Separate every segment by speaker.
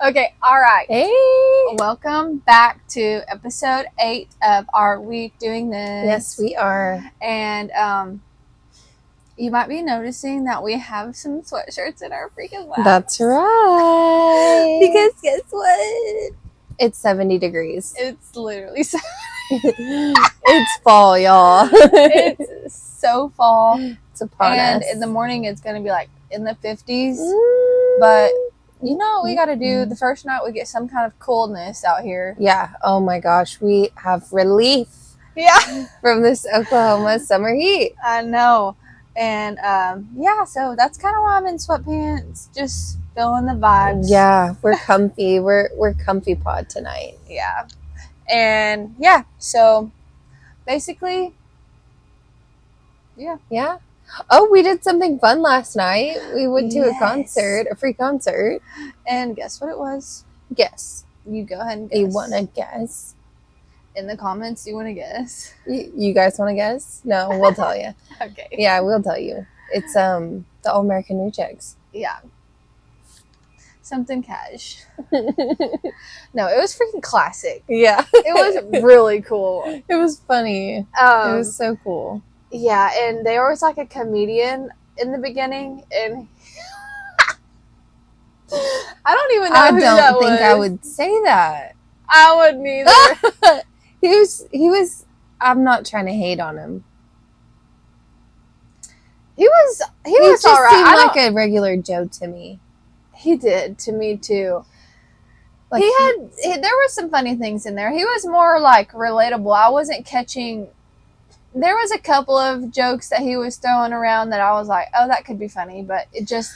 Speaker 1: Okay, all right.
Speaker 2: Hey!
Speaker 1: Welcome back to episode 8 of Are We Doing This?
Speaker 2: Yes, we are.
Speaker 1: And you might be noticing that we have some sweatshirts in our freaking laps.
Speaker 2: That's right.
Speaker 1: Because guess what?
Speaker 2: It's 70 degrees.
Speaker 1: It's literally so
Speaker 2: It's fall, y'all.
Speaker 1: it's so fall.
Speaker 2: It's upon
Speaker 1: And
Speaker 2: us.
Speaker 1: in the morning it's going to be like in the 50s. But you know what we got to do? The first night we get some kind of coolness out here.
Speaker 2: Yeah. Oh my gosh. We have relief
Speaker 1: Yeah.
Speaker 2: from this Oklahoma summer heat.
Speaker 1: I know. And yeah, so that's kind of why I'm in sweatpants, just feeling the vibes.
Speaker 2: Yeah, we're comfy. We're comfy pod tonight.
Speaker 1: Yeah. And yeah, so basically, yeah.
Speaker 2: Yeah. Oh, we did something fun last night. We went to a concert, a free concert.
Speaker 1: And guess what it was?
Speaker 2: Guess.
Speaker 1: You go ahead and guess.
Speaker 2: You want to guess?
Speaker 1: In the comments, you want to guess?
Speaker 2: You guys want to guess? No, we'll tell you.
Speaker 1: Okay.
Speaker 2: Yeah, we'll tell you. It's the All American Rejects.
Speaker 1: Yeah. Something cash. No, it was freaking classic.
Speaker 2: Yeah.
Speaker 1: It was really cool.
Speaker 2: It was funny. It was so cool.
Speaker 1: Yeah, and there was like a comedian in the beginning, and I don't even know who that was.
Speaker 2: I don't think I would say that.
Speaker 1: I wouldn't either.
Speaker 2: He was. I'm not trying to hate on him.
Speaker 1: He was
Speaker 2: just
Speaker 1: all right.
Speaker 2: Seemed like a regular Joe to me.
Speaker 1: He did to me too.
Speaker 2: Like
Speaker 1: there were some funny things in there. He was more like relatable. I wasn't catching. There was a couple of jokes that he was throwing around that I was like, oh, that could be funny, but it just.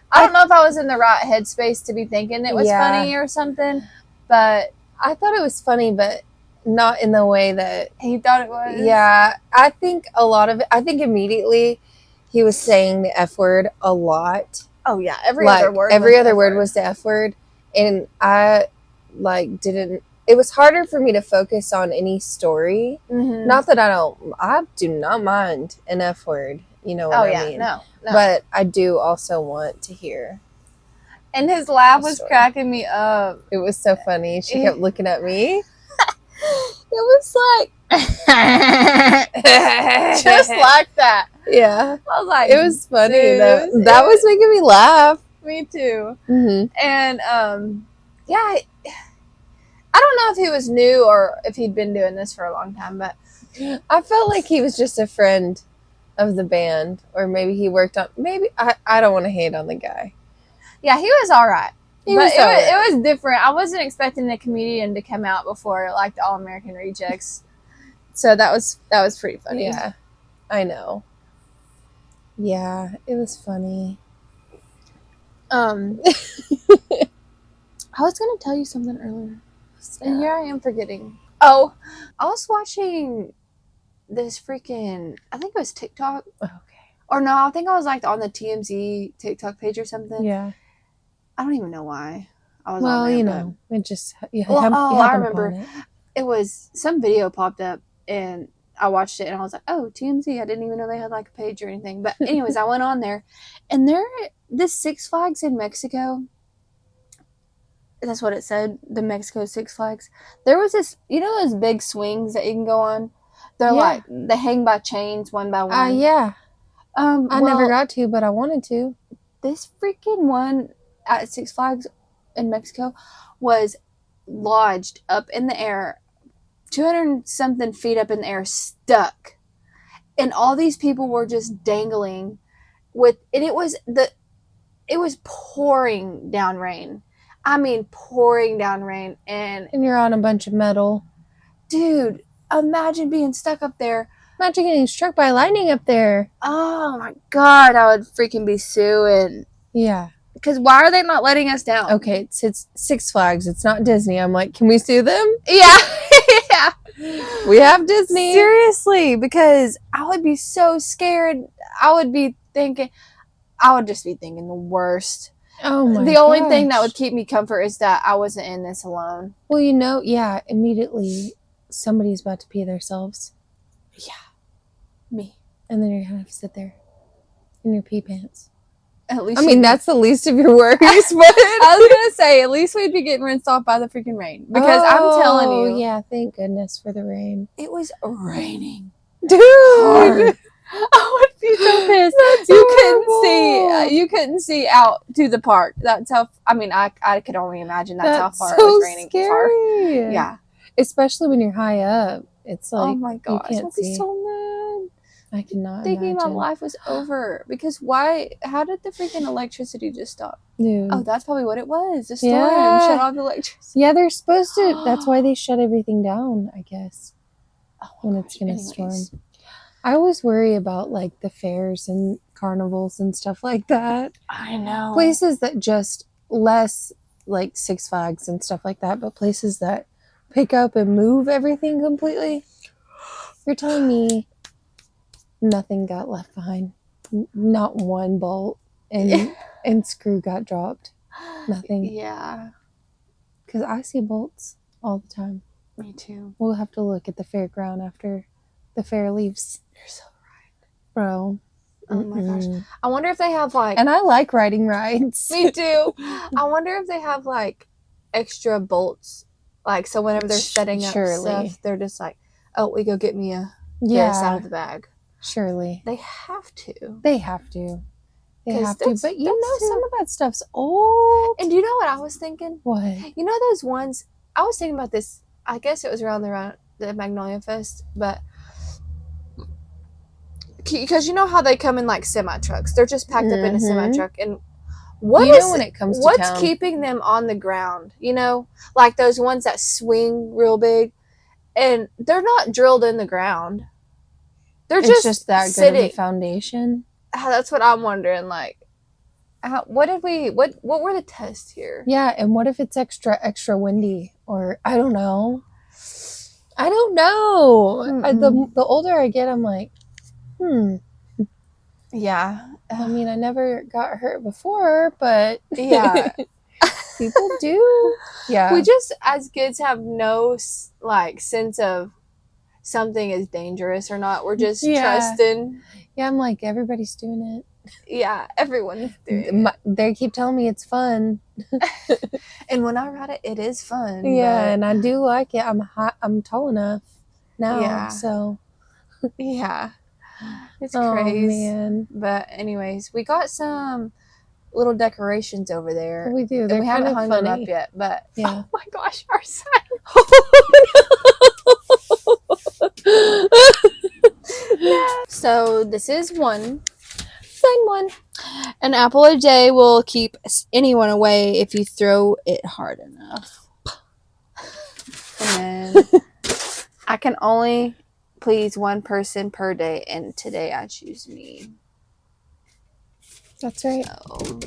Speaker 1: I don't know if I was in the right headspace to be thinking it was funny or something, but
Speaker 2: I thought it was funny, but not in the way that
Speaker 1: he thought it was.
Speaker 2: Yeah, I think a lot of it. I think immediately he was saying the F word a lot.
Speaker 1: Oh yeah, every other word
Speaker 2: was the F word, and I didn't. It was harder for me to focus on any story.
Speaker 1: Mm-hmm.
Speaker 2: Not that I do not mind an F word. You know what I mean?
Speaker 1: No.
Speaker 2: But I do also want to hear.
Speaker 1: And his laugh was cracking me up.
Speaker 2: It was so funny. She kept looking at me. It was like
Speaker 1: just like that.
Speaker 2: Yeah,
Speaker 1: I was like,
Speaker 2: it was funny.
Speaker 1: Dude,
Speaker 2: that was making me laugh.
Speaker 1: Me too.
Speaker 2: Mm-hmm.
Speaker 1: And yeah, I don't know if he was new or if he'd been doing this for a long time, but
Speaker 2: I felt like he was just a friend of the band, or maybe he worked on. Maybe I don't want to hate on the guy.
Speaker 1: Yeah, he was all right.
Speaker 2: It was
Speaker 1: different. I wasn't expecting a comedian to come out before like the All American Rejects, so that was pretty funny.
Speaker 2: Yeah, I know. Yeah, it was funny.
Speaker 1: I was gonna tell you something earlier, and here I am forgetting. Oh, I was watching this freaking. I think it was TikTok.
Speaker 2: Okay.
Speaker 1: Or no, I think I was like on the TMZ TikTok page or something.
Speaker 2: Yeah.
Speaker 1: I don't even know why I was.
Speaker 2: Well,
Speaker 1: on there,
Speaker 2: you know, it just.
Speaker 1: I remember it was some video popped up and I watched it and I was like, oh, TMZ. I didn't even know they had like a page or anything. But anyways, I went on there, and this Six Flags in Mexico. That's what it said. The Mexico Six Flags. There was this, you know, those big swings that you can go on. They're they hang by chains one by one.
Speaker 2: Yeah. I never got to, but I wanted to.
Speaker 1: This freaking one at Six Flags in Mexico was lodged up in the air, 200 something feet up in the air, stuck, and all these people were just dangling and it was pouring down rain. I mean, pouring down rain, and
Speaker 2: you're on a bunch of metal.
Speaker 1: Dude, imagine being stuck up there.
Speaker 2: Imagine getting struck by lightning up there.
Speaker 1: Oh my God, I would freaking be suing.
Speaker 2: Yeah.
Speaker 1: Because why are they not letting us down?
Speaker 2: Okay, it's Six Flags. It's not Disney. I'm like, can we sue them?
Speaker 1: Yeah. Yeah.
Speaker 2: We have Disney.
Speaker 1: Seriously, because I would be so scared. I would just be thinking the worst.
Speaker 2: Oh my
Speaker 1: The only thing that would keep me comfort is that I wasn't in this alone.
Speaker 2: Well, yeah, immediately somebody's about to pee themselves.
Speaker 1: Yeah. Me.
Speaker 2: And then you're going to have to sit there in your pee pants.
Speaker 1: At least
Speaker 2: I mean, that's the least of your worries. But
Speaker 1: I was gonna say, at least we'd be getting rinsed off by the freaking rain. Because I'm telling you,
Speaker 2: yeah, thank goodness for the rain,
Speaker 1: it was raining,
Speaker 2: dude.
Speaker 1: hard. I would be so pissed.
Speaker 2: That's horrible.
Speaker 1: You couldn't see out to the park. That's how. I mean, I could only imagine that's how far
Speaker 2: so
Speaker 1: it was raining.
Speaker 2: Scary.
Speaker 1: Yeah,
Speaker 2: especially when you're high up. It's like,
Speaker 1: oh my gosh,
Speaker 2: you can't
Speaker 1: I'd be
Speaker 2: see.
Speaker 1: so mad.
Speaker 2: I cannot
Speaker 1: Thinking
Speaker 2: imagine.
Speaker 1: my life was over because why? How did the freaking electricity just stop?
Speaker 2: Dude.
Speaker 1: Oh, that's probably what it was. The storm
Speaker 2: Yeah.
Speaker 1: shut off the electricity.
Speaker 2: Yeah, they're supposed to. That's why they shut everything down, I guess, when it's gonna
Speaker 1: Anyways.
Speaker 2: storm. I always worry about like the fairs and carnivals and stuff like that.
Speaker 1: I know.
Speaker 2: Places that just less like Six Flags and stuff like that, but places that pick up and move everything completely. You're telling me nothing got left behind? Not one bolt and screw got dropped? Nothing?
Speaker 1: Yeah.
Speaker 2: Because I see bolts all the time.
Speaker 1: Me too.
Speaker 2: We'll have to look at the fairground after the fair leaves.
Speaker 1: You're so right.
Speaker 2: Bro.
Speaker 1: Oh my gosh. I wonder if they have like...
Speaker 2: And I like riding rides.
Speaker 1: Me too. I wonder if they have like extra bolts. Like, so whenever they're setting up stuff, they're just like, oh, we go get me a this out of the bag.
Speaker 2: Surely.
Speaker 1: They have to.
Speaker 2: They have to. They have to. But you know, some of that stuff's old.
Speaker 1: And you know what I was thinking?
Speaker 2: What?
Speaker 1: You know those ones... I was thinking about this. I guess it was around the Magnolia Fest, but... Because you know how they come in like semi-trucks. They're just packed up in a semi-truck. And when it comes to what's keeping them on the ground? You know? Like those ones that swing real big. And they're not drilled in the ground. They're just
Speaker 2: that
Speaker 1: sitting.
Speaker 2: Good of a foundation.
Speaker 1: That's what I'm wondering. Like, what were the tests here?
Speaker 2: Yeah, and what if it's extra windy? Or, I don't know. I don't know. The older I get, I'm like,
Speaker 1: Yeah.
Speaker 2: I mean, I never got hurt before, but
Speaker 1: yeah,
Speaker 2: people do. Yeah.
Speaker 1: We just, as kids, have no like sense of something is dangerous or not. We're just trusting.
Speaker 2: Yeah, I'm like, everybody's doing it.
Speaker 1: Yeah, everyone's doing it.
Speaker 2: They keep telling me it's fun.
Speaker 1: And when I ride it, it is fun.
Speaker 2: Yeah, and I do like it. I'm tall enough now, so.
Speaker 1: Yeah. It's crazy. Man. But anyways, we got some little decorations over there.
Speaker 2: We do.
Speaker 1: And we haven't hung them up yet, but
Speaker 2: yeah.
Speaker 1: Oh my gosh, our son. So this is one.
Speaker 2: Sign one.
Speaker 1: An apple a day will keep anyone away if you throw it hard enough. And I can only please one person per day, and today I choose me.
Speaker 2: That's right. So.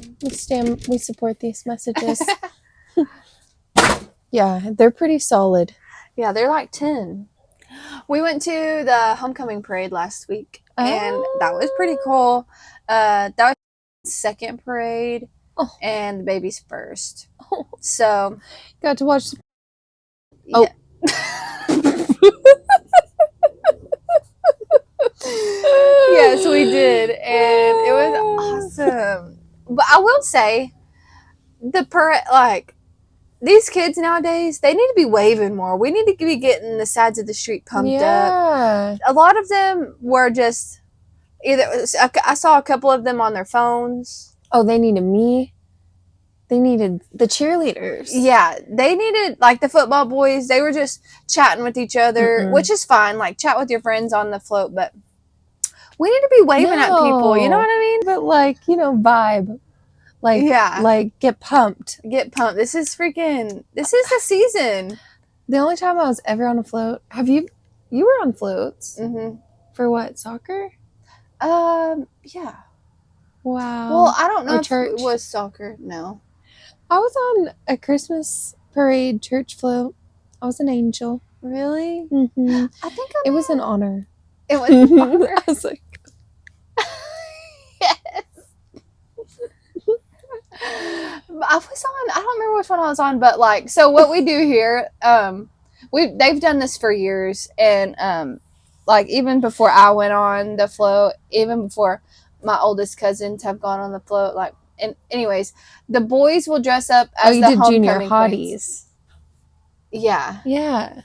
Speaker 2: We support these messages. Yeah, they're pretty solid.
Speaker 1: Yeah, they're like 10. We went to the homecoming parade last week, and that was pretty cool. That was the second parade, and the baby's first. So
Speaker 2: got to watch.
Speaker 1: Yeah. Yes, we did, and it was awesome. But I will say, these kids nowadays, they need to be waving more. We need to be getting the sides of the street pumped up. A lot of them were just I saw a couple of them on their phones.
Speaker 2: Oh, they needed me. They needed the cheerleaders.
Speaker 1: Yeah, they needed, like, the football boys. They were just chatting with each other, which is fine. Like, chat with your friends on the float, but we need to be waving at people. You know what I mean?
Speaker 2: But, like, vibe. Like, like, get pumped.
Speaker 1: Get pumped. This is the season.
Speaker 2: The only time I was ever on a float, you were on floats.
Speaker 1: Mm-hmm.
Speaker 2: For what, soccer?
Speaker 1: Yeah.
Speaker 2: Wow.
Speaker 1: Well, I don't know if
Speaker 2: church.
Speaker 1: It was soccer. No.
Speaker 2: I was on a Christmas parade church float. I was an angel.
Speaker 1: Really?
Speaker 2: Mm-hmm.
Speaker 1: I think
Speaker 2: it was an honor.
Speaker 1: It was an honor.
Speaker 2: I was like,
Speaker 1: yes. I don't remember which one I was on, but like, so what we do here, they've done this for years, and like even before I went on the float, even before my oldest cousins have gone on the float. Like, and anyways, the boys will dress up as
Speaker 2: you
Speaker 1: the
Speaker 2: did junior
Speaker 1: homecoming
Speaker 2: hotties.
Speaker 1: queens. Yeah.
Speaker 2: Yeah.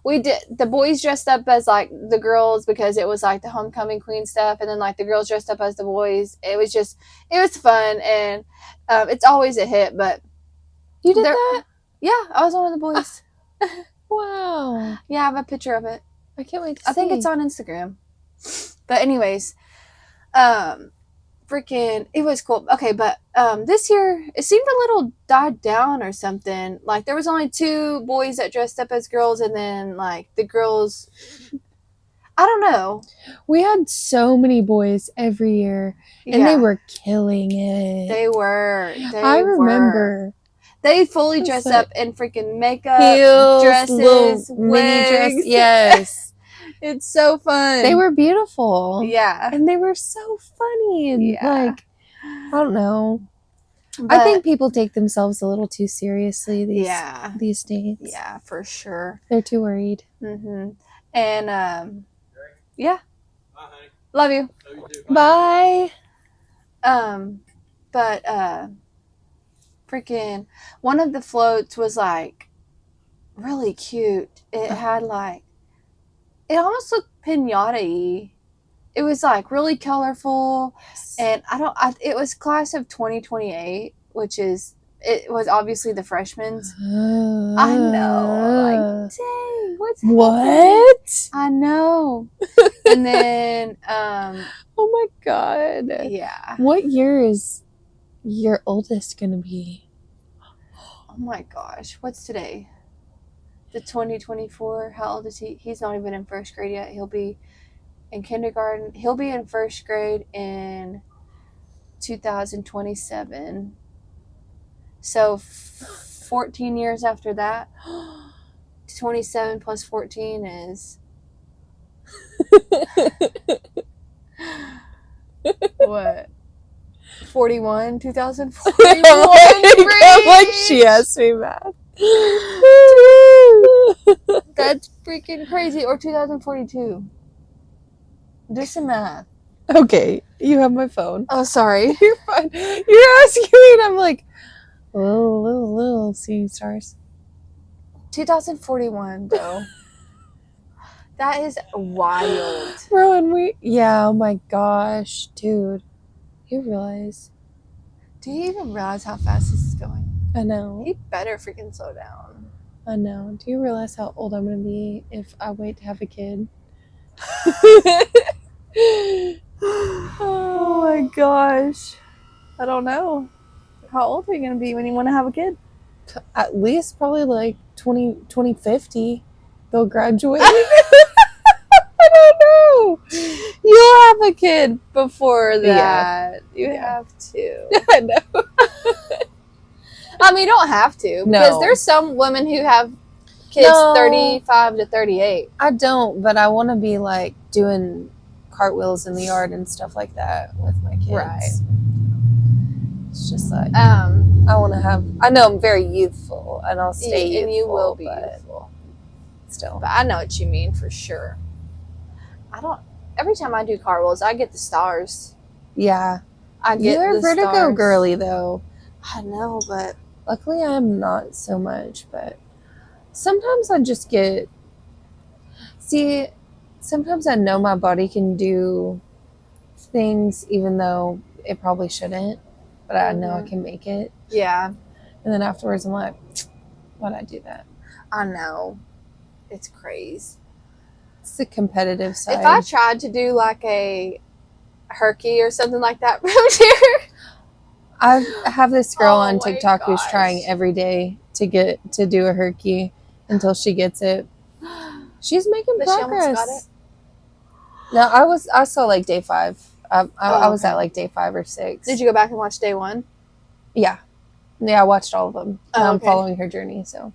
Speaker 1: We did. The boys dressed up as like the girls because it was like the homecoming queen stuff, and then like the girls dressed up as the boys. It was fun, and it's always a hit. But
Speaker 2: you did that?
Speaker 1: Yeah, I was one of the boys.
Speaker 2: Wow.
Speaker 1: Yeah, I have a picture of it.
Speaker 2: I can't wait to see.
Speaker 1: I think it's on Instagram. But anyways, freaking, it was cool. Okay, but this year it seemed a little died down or something. Like there was only 2 boys that dressed up as girls, and then like the girls, I don't know.
Speaker 2: We had so many boys every year, and they were killing it.
Speaker 1: They were.
Speaker 2: I remember.
Speaker 1: They fully dressed up in freaking makeup,
Speaker 2: heels,
Speaker 1: dresses,
Speaker 2: mini dress.
Speaker 1: wigs.
Speaker 2: Yes.
Speaker 1: It's so fun.
Speaker 2: They were beautiful.
Speaker 1: Yeah.
Speaker 2: And they were so funny. And like, I don't know. But I think people take themselves a little too seriously these days.
Speaker 1: Yeah, for sure.
Speaker 2: They're too worried.
Speaker 1: Mm-hmm. And, yeah. Bye, honey. Love you. Love you too.
Speaker 2: Bye.
Speaker 1: But, freaking, one of the floats was like really cute. It had like, it almost looked pinata-y. It was like really colorful. Yes. And it was class of 2028, which is, it was obviously the freshmen's. I know. Like, dang, what's happening? I know. And then,
Speaker 2: oh my God.
Speaker 1: Yeah.
Speaker 2: What year is your oldest gonna be?
Speaker 1: Oh my gosh. What's today? The 2024. How old is he? He's not even in first grade yet. He'll be in kindergarten. He'll be in first grade in 2027. So 14 years after that. 27 plus 14 is what? 41, 2041.
Speaker 2: Like she asked me math.
Speaker 1: That's freaking crazy. Or 2042. Do some math.
Speaker 2: Okay, you have my phone.
Speaker 1: Oh, sorry.
Speaker 2: You're fine. You're asking me, and I'm like, little seeing stars.
Speaker 1: 2041, though. That is wild.
Speaker 2: Bro, oh my gosh, dude. You realize?
Speaker 1: Do you even realize how fast this is going?
Speaker 2: I know.
Speaker 1: He better freaking slow down.
Speaker 2: I know. Do you realize how old I'm going to be if I wait to have a kid?
Speaker 1: Oh my gosh. I don't know. How old are you going to be when you want to have a kid?
Speaker 2: At least probably like 2050. They'll graduate.
Speaker 1: I don't know. You'll have a kid before that. You have to.
Speaker 2: I know.
Speaker 1: I mean, you don't have to. Because there's some women who have kids 35 to 38.
Speaker 2: I don't, but I want to be like doing cartwheels in the yard and stuff like that with my kids.
Speaker 1: Right.
Speaker 2: It's just like, I want to have, I know I'm very youthful and I'll stay youthful.
Speaker 1: And you will be youthful.
Speaker 2: Still.
Speaker 1: But I know what you mean for sure. Every time I do cartwheels, I get the stars.
Speaker 2: Yeah.
Speaker 1: You're
Speaker 2: a vertigo
Speaker 1: stars.
Speaker 2: Girly though.
Speaker 1: I know, but
Speaker 2: luckily I'm not so much, but sometimes I just sometimes I know my body can do things even though it probably shouldn't, but I know I can make it.
Speaker 1: Yeah.
Speaker 2: And then afterwards I'm like, why'd I do that?
Speaker 1: I know. It's crazy.
Speaker 2: It's the competitive side.
Speaker 1: If I tried to do like a herky or something like that from here.
Speaker 2: I have this girl on TikTok who's trying every day to do a herky until she gets it. She's making progress. She almost got it? No, I saw like day 5. I was at like day 5 or 6.
Speaker 1: Did you go back and watch day 1?
Speaker 2: Yeah. Yeah, I watched all of them. I'm following her journey, so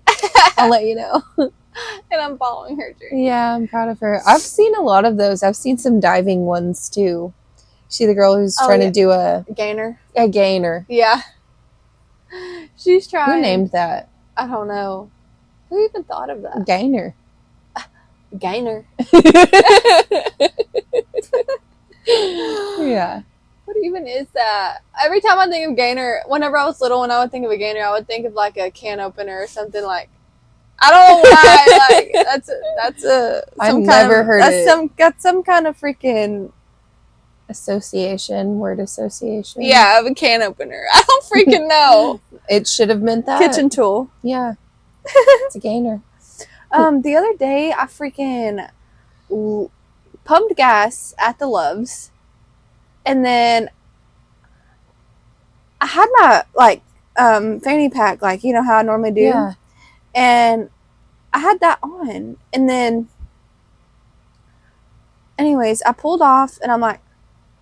Speaker 2: I'll let you know.
Speaker 1: And I'm following her journey.
Speaker 2: Yeah, I'm proud of her. I've seen a lot of those. I've seen some diving ones too. See the girl who's trying to do a
Speaker 1: gainer?
Speaker 2: A gainer.
Speaker 1: Yeah. She's trying.
Speaker 2: Who named that?
Speaker 1: I don't know. Who even thought of that?
Speaker 2: Gainer.
Speaker 1: Gainer.
Speaker 2: Yeah.
Speaker 1: even is that? Every time I think of Gainer, whenever I was little, when I would think of a Gainer, I would think of like a can opener or something like. I don't know why. Like that's a.
Speaker 2: I've never heard it.
Speaker 1: That's some kind of freaking
Speaker 2: word association.
Speaker 1: Yeah, of a can opener. I don't freaking know.
Speaker 2: It should have meant that.
Speaker 1: Kitchen tool.
Speaker 2: Yeah. It's a Gainer.
Speaker 1: The other day I freaking pumped gas at the Loves, and then I had my like fanny pack, like you know how I normally do.
Speaker 2: Yeah.
Speaker 1: And I had that on, and then anyways, I pulled off, and I'm like,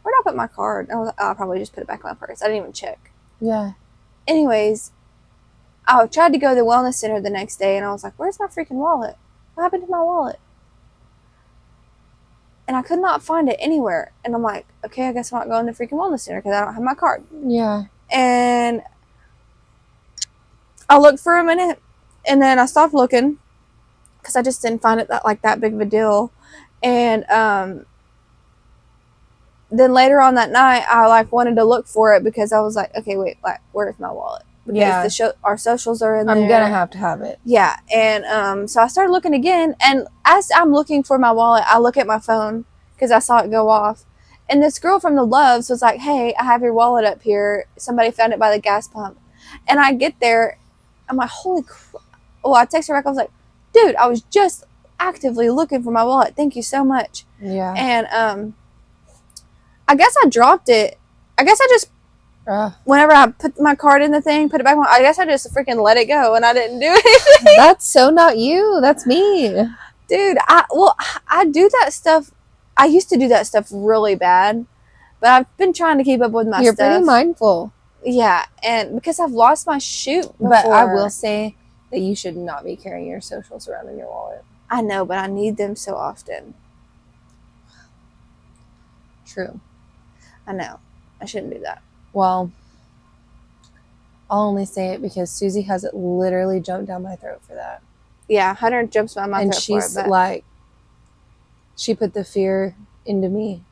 Speaker 1: where'd I put my card? And I was like, oh, I'll probably just put it back in my purse. I didn't even check.
Speaker 2: Yeah.
Speaker 1: Anyways, I tried to go to the wellness center the next day, and I was like, where's my freaking wallet? What happened to my wallet? And I could not find it anywhere. And I'm like, okay, I guess I'm not going to the freaking wellness center because I don't have my card.
Speaker 2: Yeah.
Speaker 1: And I looked for a minute, and then I stopped looking because I just didn't find it that big of a deal. And then later on that night, I like wanted to look for it because I was like, okay, wait, like, where's my wallet? Because our socials are in there.
Speaker 2: I'm gonna have to have it.
Speaker 1: Yeah. And so I started looking again, and as I'm looking for my wallet, I look at my phone because I saw it go off. And this girl from the Loves was like, hey, I have your wallet up here. Somebody found it by the gas pump. And I get there, I'm like, holy crap. Well, I text her back. I was like, dude, I was just actively looking for my wallet. Thank you so much.
Speaker 2: Yeah.
Speaker 1: And I guess I dropped it. I guess I just, whenever I put my card in the thing, put it back on, I guess I just freaking let it go and I didn't do anything.
Speaker 2: That's so not you. That's me.
Speaker 1: Dude, I do that stuff. I used to do that stuff really bad, but I've been trying to keep up with my
Speaker 2: You're
Speaker 1: stuff.
Speaker 2: pretty mindful.
Speaker 1: Yeah, and because I've lost my chute before.
Speaker 2: But I will say that you should not be carrying your socials around in your wallet.
Speaker 1: I know, but I need them so often.
Speaker 2: True.
Speaker 1: I know. I shouldn't do that.
Speaker 2: Well, I'll only say it because Susie has it literally jumped down my throat for that.
Speaker 1: Yeah, Hunter jumps down my throat
Speaker 2: and she's
Speaker 1: for it,
Speaker 2: like, she put the fear into me.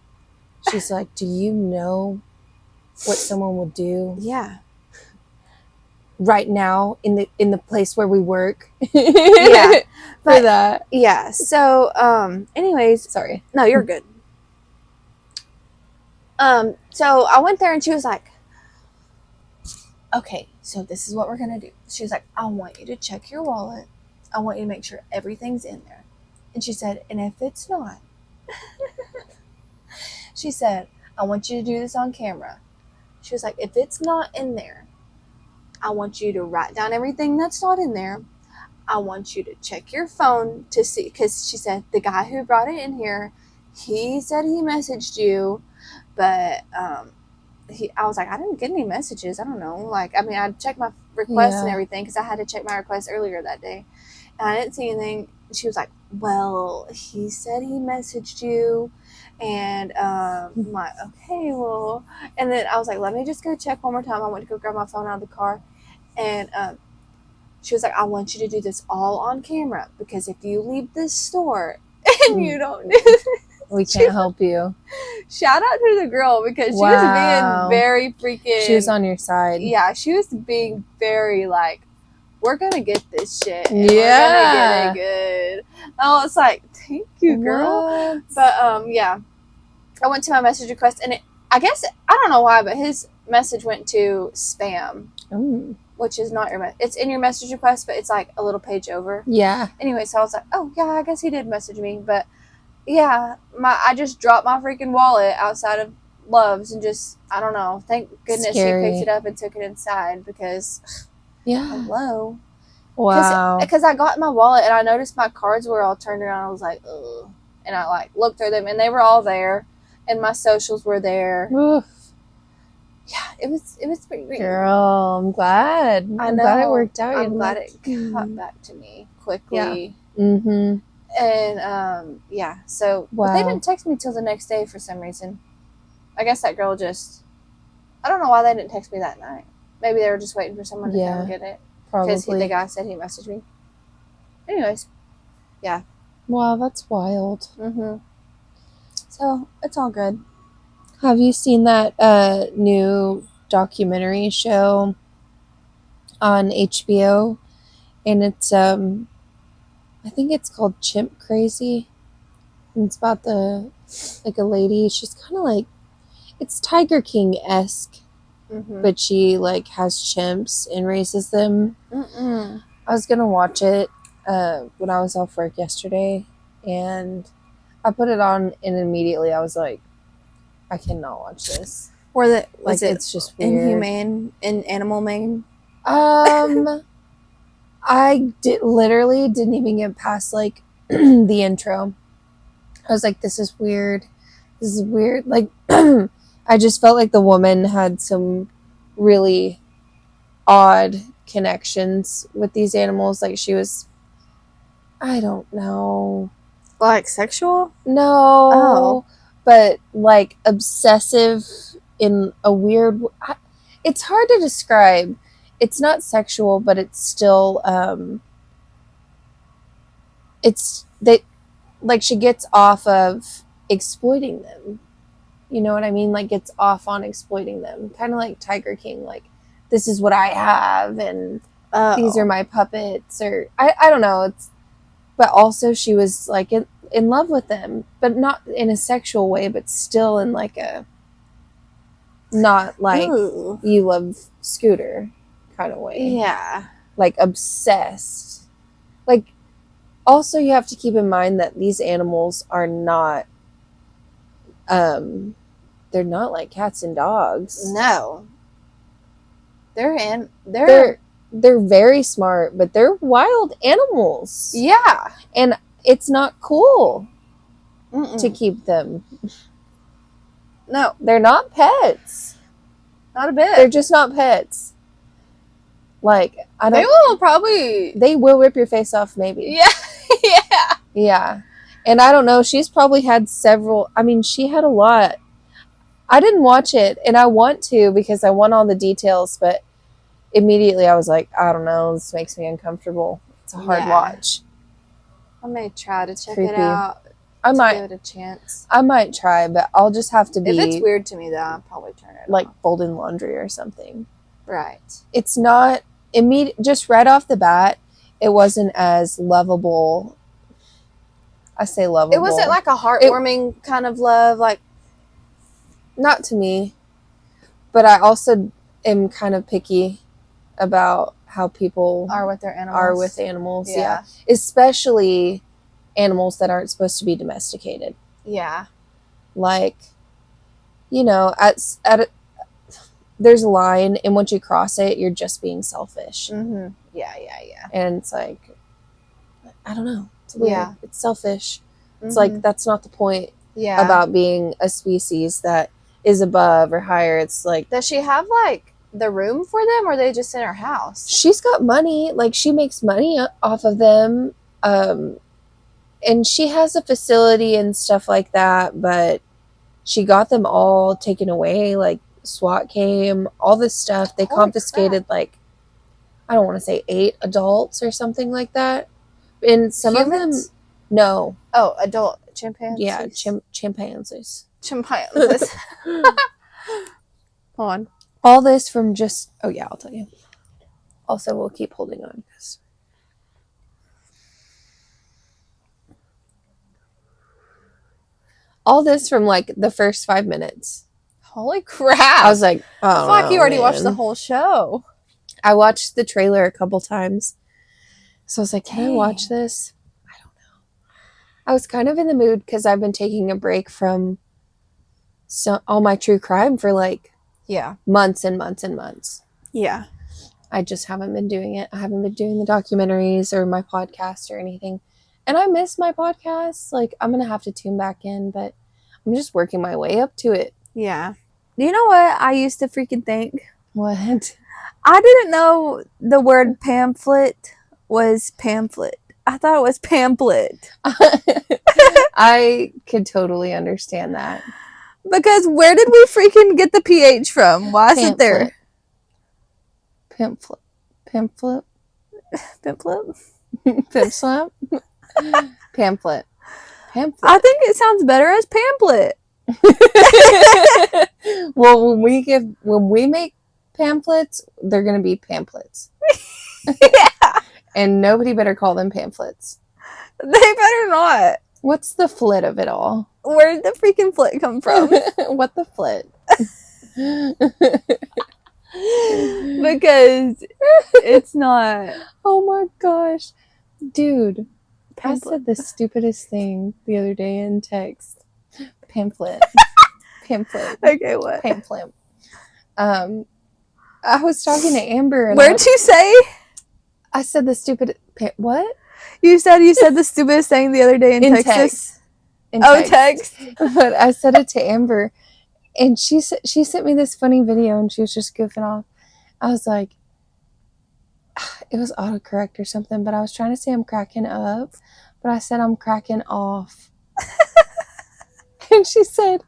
Speaker 2: She's like, do you know what someone will do?
Speaker 1: Yeah.
Speaker 2: Right now in the place where we work.
Speaker 1: Yeah.
Speaker 2: For that.
Speaker 1: Yeah. So, anyways.
Speaker 2: Sorry.
Speaker 1: No, you're good. So I went there and she was like, okay, so this is what we're going to do. She was like, I want you to check your wallet. I want you to make sure everything's in there. And she said, and if it's not, she said, I want you to do this on camera. She was like, if it's not in there, I want you to write down everything that's not in there. I want you to check your phone to see, because she said, the guy who brought it in here, he said he messaged you, but I was like, I didn't get any messages. I don't know. Like, I mean, I checked my requests and everything because I had to check my requests earlier that day. And I didn't see anything. She was like, well, he said he messaged you. And I'm like, okay, well. And then I was like, let me just go check one more time. I went to go grab my phone out of the car. And she was like, I want you to do this all on camera because if you leave this store and you don't do this,
Speaker 2: we can't help you.
Speaker 1: Shout out to the girl because she was being very freaking.
Speaker 2: She was on your side.
Speaker 1: Yeah, she was being very like, we're gonna get this shit.
Speaker 2: Yeah,
Speaker 1: we're gonna get it good. I was like, thank you, girl.
Speaker 2: What?
Speaker 1: But yeah, I went to my message request and I guess I don't know why, but his message went to spam, which is not your it's in your message request, but it's like a little page over.
Speaker 2: Yeah.
Speaker 1: Anyway, so I was like, oh yeah, I guess he did message me, but. Yeah, I just dropped my freaking wallet outside of Love's and just, I don't know. Thank goodness she picked it up and took it inside because, hello.
Speaker 2: Wow.
Speaker 1: Because I got my wallet and I noticed my cards were all turned around. I was like, ugh. And I like looked through them and they were all there and my socials were there.
Speaker 2: Oof.
Speaker 1: Yeah, it was pretty great.
Speaker 2: Girl, I'm glad. I'm glad it worked out.
Speaker 1: I'm glad it got back to me quickly.
Speaker 2: Yeah. Mm-hmm.
Speaker 1: And yeah, so but they didn't text me till the next day for some reason. I guess that girl just, I don't know why they didn't text me that night. Maybe they were just waiting for someone to come get it.
Speaker 2: Probably.
Speaker 1: Because the guy said he messaged me. Anyways, yeah.
Speaker 2: Wow, that's wild.
Speaker 1: Mm-hmm. So it's all good.
Speaker 2: Have you seen that new documentary show on HBO? And it's I think it's called Chimp Crazy. And it's about a lady. She's kind of like, it's Tiger King-esque, but she like has chimps and raises them. I was gonna watch it when I was off work yesterday, and I put it on, and immediately I was like, I cannot watch this.
Speaker 1: Was it
Speaker 2: it's just weird.
Speaker 1: inhumane in animal main?
Speaker 2: I literally didn't even get past like the intro. I was like, this is weird. This is weird. Like, I just felt like the woman had some really odd connections with these animals. Like, she was, I don't know.
Speaker 1: Like sexual?
Speaker 2: No.
Speaker 1: Oh.
Speaker 2: But like obsessive in a weird, it's hard to describe. It's not sexual, but it's still, like she gets off of exploiting them. You know what I mean? Like, gets off on exploiting them. Kind of like Tiger King. Like, this is what I have, and these are my puppets. Or I don't know. But also she was like in love with them, but not in a sexual way, but still in like a, not like
Speaker 1: Ooh.
Speaker 2: you love Scooter kind of way.
Speaker 1: Yeah.
Speaker 2: Like obsessed. Like, also you have to keep in mind that these animals are not, they're not like cats and dogs.
Speaker 1: No. They're
Speaker 2: very smart, but they're wild animals.
Speaker 1: Yeah.
Speaker 2: And it's not cool to
Speaker 1: Mm-mm.
Speaker 2: keep them.
Speaker 1: No.
Speaker 2: They're not pets.
Speaker 1: Not a bit.
Speaker 2: They're just not pets. Like,
Speaker 1: They will probably...
Speaker 2: They will rip your face off, maybe.
Speaker 1: Yeah. Yeah.
Speaker 2: Yeah. And I don't know, she's probably had several... I mean, she had a lot. I didn't watch it, and I want to because I want all the details, but immediately I was like, I don't know, this makes me uncomfortable. It's a hard watch.
Speaker 1: I may try to check
Speaker 2: Creepy.
Speaker 1: it out.
Speaker 2: I might
Speaker 1: give it a chance.
Speaker 2: I might try, but I'll just have to be...
Speaker 1: If it's weird to me, though, I'll probably turn it
Speaker 2: like
Speaker 1: off.
Speaker 2: folding laundry or something.
Speaker 1: Right.
Speaker 2: It's not... just right off the bat, it wasn't as lovable. I say lovable.
Speaker 1: It wasn't like a heartwarming kind of love, like...
Speaker 2: Not to me. But I also am kind of picky about how people
Speaker 1: are with their animals.
Speaker 2: Yeah. Especially animals that aren't supposed to be domesticated.
Speaker 1: Yeah.
Speaker 2: Like, you know, there's a line, and once you cross it, you're just being selfish.
Speaker 1: Mm-hmm. Yeah.
Speaker 2: And it's like, I don't know. It's weird.
Speaker 1: Yeah.
Speaker 2: It's selfish.
Speaker 1: Mm-hmm.
Speaker 2: It's like, that's not the point
Speaker 1: Yeah.
Speaker 2: about being a species that is above or higher. It's like...
Speaker 1: Does she have, like, the room for them, or are they just in her house?
Speaker 2: She's got money. Like, she makes money off of them. And she has a facility and stuff like that, but she got them all taken away. Like, SWAT came, all this stuff. They confiscated, like, I don't want to say 8 adults or something like that. And some
Speaker 1: Humans?
Speaker 2: of them... No.
Speaker 1: Oh, adult chimpanzees?
Speaker 2: Yeah, chimpanzees.
Speaker 1: Chimpanzees. Hold on.
Speaker 2: All this from just... Oh, yeah, I'll tell you. Also, we'll keep holding on. All this from, like, the first 5 minutes.
Speaker 1: Holy crap.
Speaker 2: I was like, oh,
Speaker 1: I feel like you already watched the whole show.
Speaker 2: I watched the trailer a couple times. So I was like, can I watch this? I don't know. I was kind of in the mood because I've been taking a break from all my true crime for, like, months and months and months.
Speaker 1: Yeah.
Speaker 2: I just haven't been doing it. I haven't been doing the documentaries or my podcast or anything. And I miss my podcast. Like, I'm going to have to tune back in, but I'm just working my way up to it.
Speaker 1: Yeah. Do you know what I used to freaking think?
Speaker 2: What?
Speaker 1: I didn't know the word pamphlet was pamphlet. I thought it was pamphlet.
Speaker 2: I could totally understand that.
Speaker 1: Because where did we freaking get the PH from? Why is it there?
Speaker 2: Pamphlet. Pamphlet.
Speaker 1: Pamphlet?
Speaker 2: Pamphlet. Pamphlet.
Speaker 1: I think it sounds better as pamphlet.
Speaker 2: Well, when we make pamphlets, they're gonna be pamphlets.
Speaker 1: Yeah.
Speaker 2: And nobody better call them pamphlets.
Speaker 1: They better not.
Speaker 2: What's the flit of it all?
Speaker 1: Where did the freaking flit come from?
Speaker 2: What the flit?
Speaker 1: Because it's not.
Speaker 2: Oh my gosh. Dude,
Speaker 1: Pamphlet.
Speaker 2: I said the stupidest thing the other day in text. Pamphlet. Pamphlet.
Speaker 1: Okay, what?
Speaker 2: Pamphlet. I was talking to Amber. And
Speaker 1: Where'd you say?
Speaker 2: I said the stupid... what?
Speaker 1: You said the stupidest thing the other day in Texas.
Speaker 2: In
Speaker 1: text.
Speaker 2: But I said it to Amber, and she sent me this funny video, and she was just goofing off. I was like, it was autocorrect or something, but I was trying to say I'm cracking up, but I said I'm cracking off. And she said,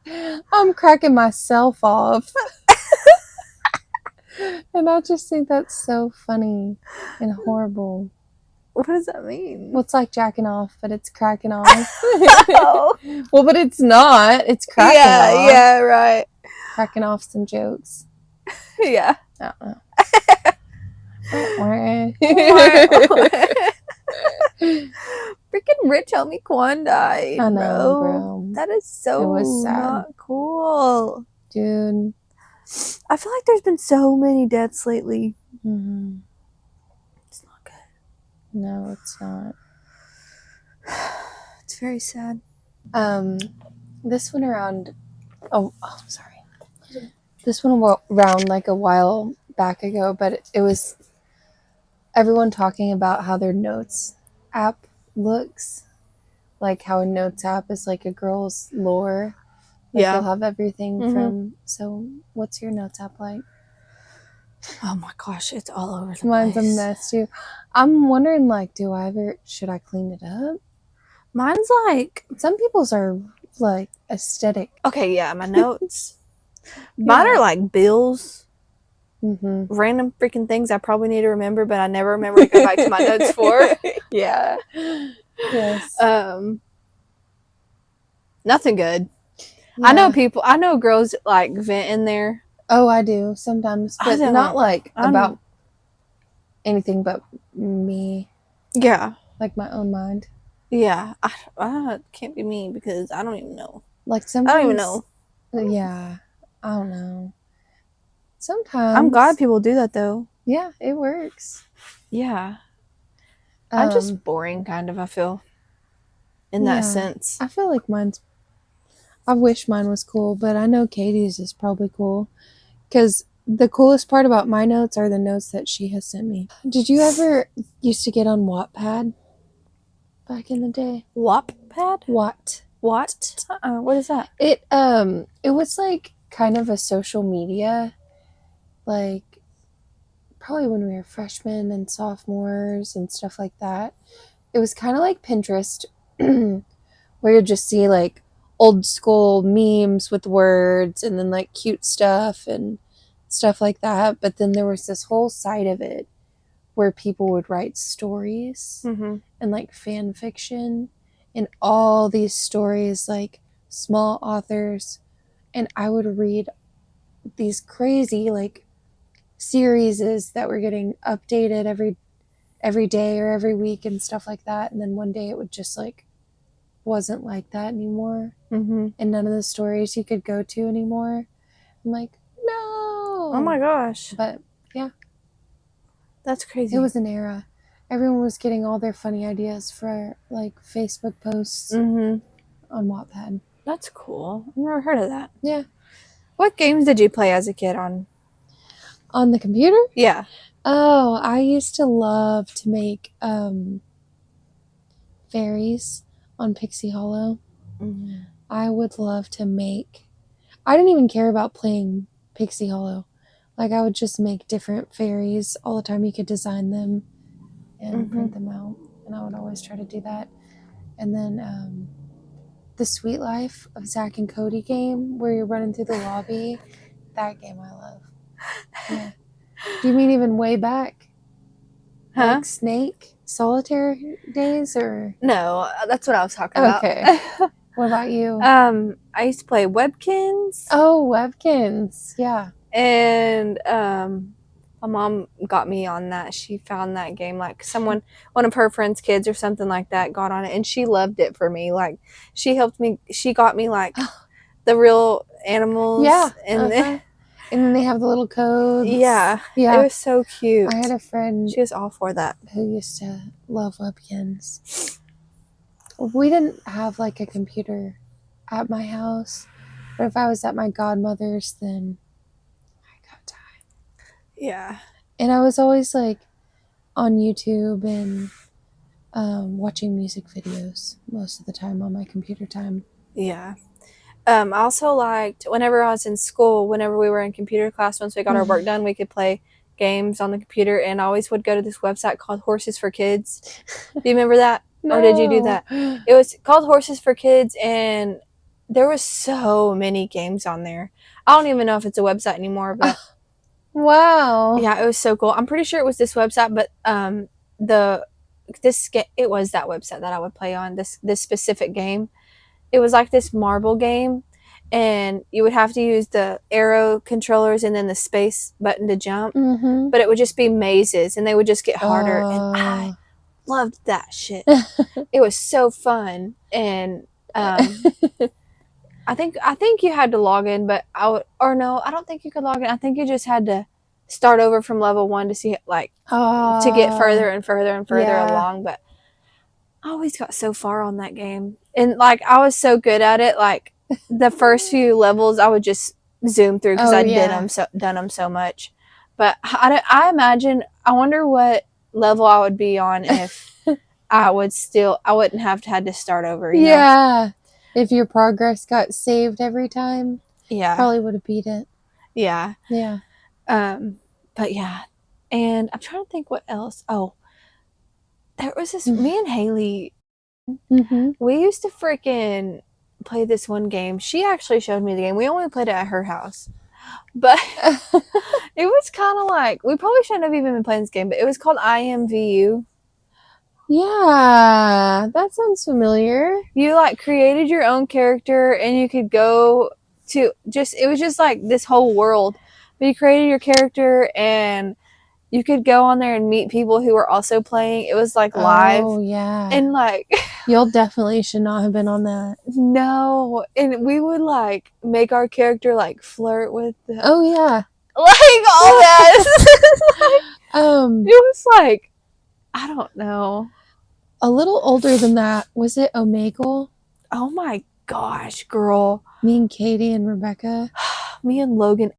Speaker 2: I'm cracking myself off. And I just think that's so funny and horrible.
Speaker 1: What does that mean?
Speaker 2: Well, it's like jacking off, but it's cracking off.
Speaker 1: Oh.
Speaker 2: Well, but it's not. It's cracking off.
Speaker 1: Yeah, right.
Speaker 2: Cracking off some jokes.
Speaker 1: Yeah.
Speaker 2: I don't know.
Speaker 1: Freaking Rich Homie Quan died.
Speaker 2: I know, bro.
Speaker 1: That is so
Speaker 2: It was sad.
Speaker 1: not cool.
Speaker 2: Dude.
Speaker 1: I feel like there's been so many deaths lately.
Speaker 2: Mm-hmm.
Speaker 1: It's not good.
Speaker 2: No, it's not.
Speaker 1: It's very sad.
Speaker 2: This went around. Oh, sorry. This went around like a while back ago, but it was everyone talking about how their notes app looks. Like how a notes app is like a girl's lore. Like
Speaker 1: Yeah.
Speaker 2: They'll have everything from. So, what's your notes app like?
Speaker 1: Oh my gosh, it's all over the
Speaker 2: Mine's
Speaker 1: place.
Speaker 2: a mess too. I'm wondering, like, should I clean it up?
Speaker 1: Mine's like,
Speaker 2: Some people's are like aesthetic.
Speaker 1: okay, yeah, my notes. Mine are like bills, random freaking things I probably need to remember, but I never remember to go back to my notes for.
Speaker 2: Yeah. Yes.
Speaker 1: Nothing good.
Speaker 2: Yeah.
Speaker 1: I know girls like vent in there.
Speaker 2: Oh, I do sometimes, but not like about anything but me.
Speaker 1: Yeah.
Speaker 2: Like my own mind.
Speaker 1: Yeah. I can't be me because I don't even know.
Speaker 2: Like sometimes.
Speaker 1: I don't even know.
Speaker 2: Yeah. I don't know. Sometimes.
Speaker 1: I'm glad people do that though.
Speaker 2: Yeah, it works.
Speaker 1: Yeah. I'm just boring, kind of, I feel. In that sense.
Speaker 2: I feel like I wish mine was cool, but I know Katie's is probably cool. Because the coolest part about my notes are the notes that she has sent me. Did you ever used to get on Wattpad back in the day?
Speaker 1: Wattpad?
Speaker 2: What?
Speaker 1: What? What is that?
Speaker 2: It was like kind of a social media, like probably when we were freshmen and sophomores and stuff like that. It was kind of like Pinterest, where you just see like old school memes with words and then like cute stuff and stuff like that. But then there was this whole side of it where people would write stories and like fan fiction and all these stories, like small authors. And I would read these crazy like series that were getting updated every day or every week and stuff like that. And then one day it would just like wasn't like that anymore. And none of the stories you could go to anymore. I'm like, no.
Speaker 1: Oh my gosh.
Speaker 2: But yeah.
Speaker 1: That's crazy.
Speaker 2: It was an era. Everyone was getting all their funny ideas for like Facebook posts on Wattpad.
Speaker 1: That's cool. I've never heard of that.
Speaker 2: Yeah.
Speaker 1: What games did you play as a kid on?
Speaker 2: On the computer?
Speaker 1: Yeah.
Speaker 2: Oh, I used to love to make fairies on Pixie Hollow. I would love to make... I didn't even care about playing Pixie Hollow. Like, I would just make different fairies all the time. You could design them and print them out. And I would always try to do that. And then the Sweet Life of Zach and Cody game, where you're running through the lobby. That game I love. Yeah. Do you mean even way back?
Speaker 1: Huh?
Speaker 2: Like Snake Solitaire days or?
Speaker 1: No, that's what I was talking about.
Speaker 2: Okay. What about you?
Speaker 1: I used to play Webkins.
Speaker 2: Oh, Webkins. Yeah.
Speaker 1: And my mom got me on that. She found that game, like one of her friends' kids or something like that got on it, and she loved it for me. Like she helped me. She got me like the real animals.
Speaker 2: Yeah.
Speaker 1: And
Speaker 2: and then they have the little codes.
Speaker 1: Yeah.
Speaker 2: Yeah.
Speaker 1: It was so cute.
Speaker 2: I had a friend.
Speaker 1: She was all for that.
Speaker 2: Who used to love Webkins. We didn't have like a computer at my house, but if I was at my godmother's, then I got time.
Speaker 1: Yeah.
Speaker 2: And I was always like on YouTube and watching music videos most of the time on my computer time.
Speaker 1: Yeah. I also liked whenever I was in school, whenever we were in computer class, once we got our work done, we could play games on the computer, and I always would go to this website called Horses for Kids. Do you remember that?
Speaker 2: No.
Speaker 1: Or did you do that? It was called Horses for Kids, and there was so many games on there. I don't even know if it's a website anymore, but
Speaker 2: wow.
Speaker 1: Yeah, it was so cool. I'm pretty sure it was this website, but it was that website that I would play on this specific game. It was like this marble game, and you would have to use the arrow controllers and then the space button to jump.
Speaker 2: Mm-hmm.
Speaker 1: But it would just be mazes, and they would just get harder. And I loved that shit. It was so fun. And I think you had to log in, but I don't think you could log in. I think you just had to start over from level 1 to see to get further and further and further along. But I always got so far on that game, and like I was so good at it. Like the first few levels, I would just zoom through because done them so much. But I imagine, I wonder what level I would be on if I wouldn't have had to start over. You know?
Speaker 2: If your progress got saved every time,
Speaker 1: yeah,
Speaker 2: probably would have beat it.
Speaker 1: Yeah.
Speaker 2: But
Speaker 1: yeah, and I'm trying to think what else. Oh, there was this. Me and Haley, we used to freaking play this one game. She actually showed me the game. We only played it at her house, but it was kind of like, we probably shouldn't have even been playing this game, but it was called IMVU.
Speaker 2: Yeah, that sounds familiar.
Speaker 1: You like created your own character, and you could go to it was just like this whole world. But you created your character, and you could go on there and meet people who were also playing. It was like live.
Speaker 2: Oh, yeah.
Speaker 1: And like,
Speaker 2: you'll definitely should not have been on that.
Speaker 1: No. And we would like make our character like flirt with
Speaker 2: oh, yeah.
Speaker 1: Like all that. It was like, I don't know.
Speaker 2: A little older than that. Was it Omegle?
Speaker 1: Oh my gosh, girl.
Speaker 2: Me and Katie and Rebecca.
Speaker 1: Me and Logan.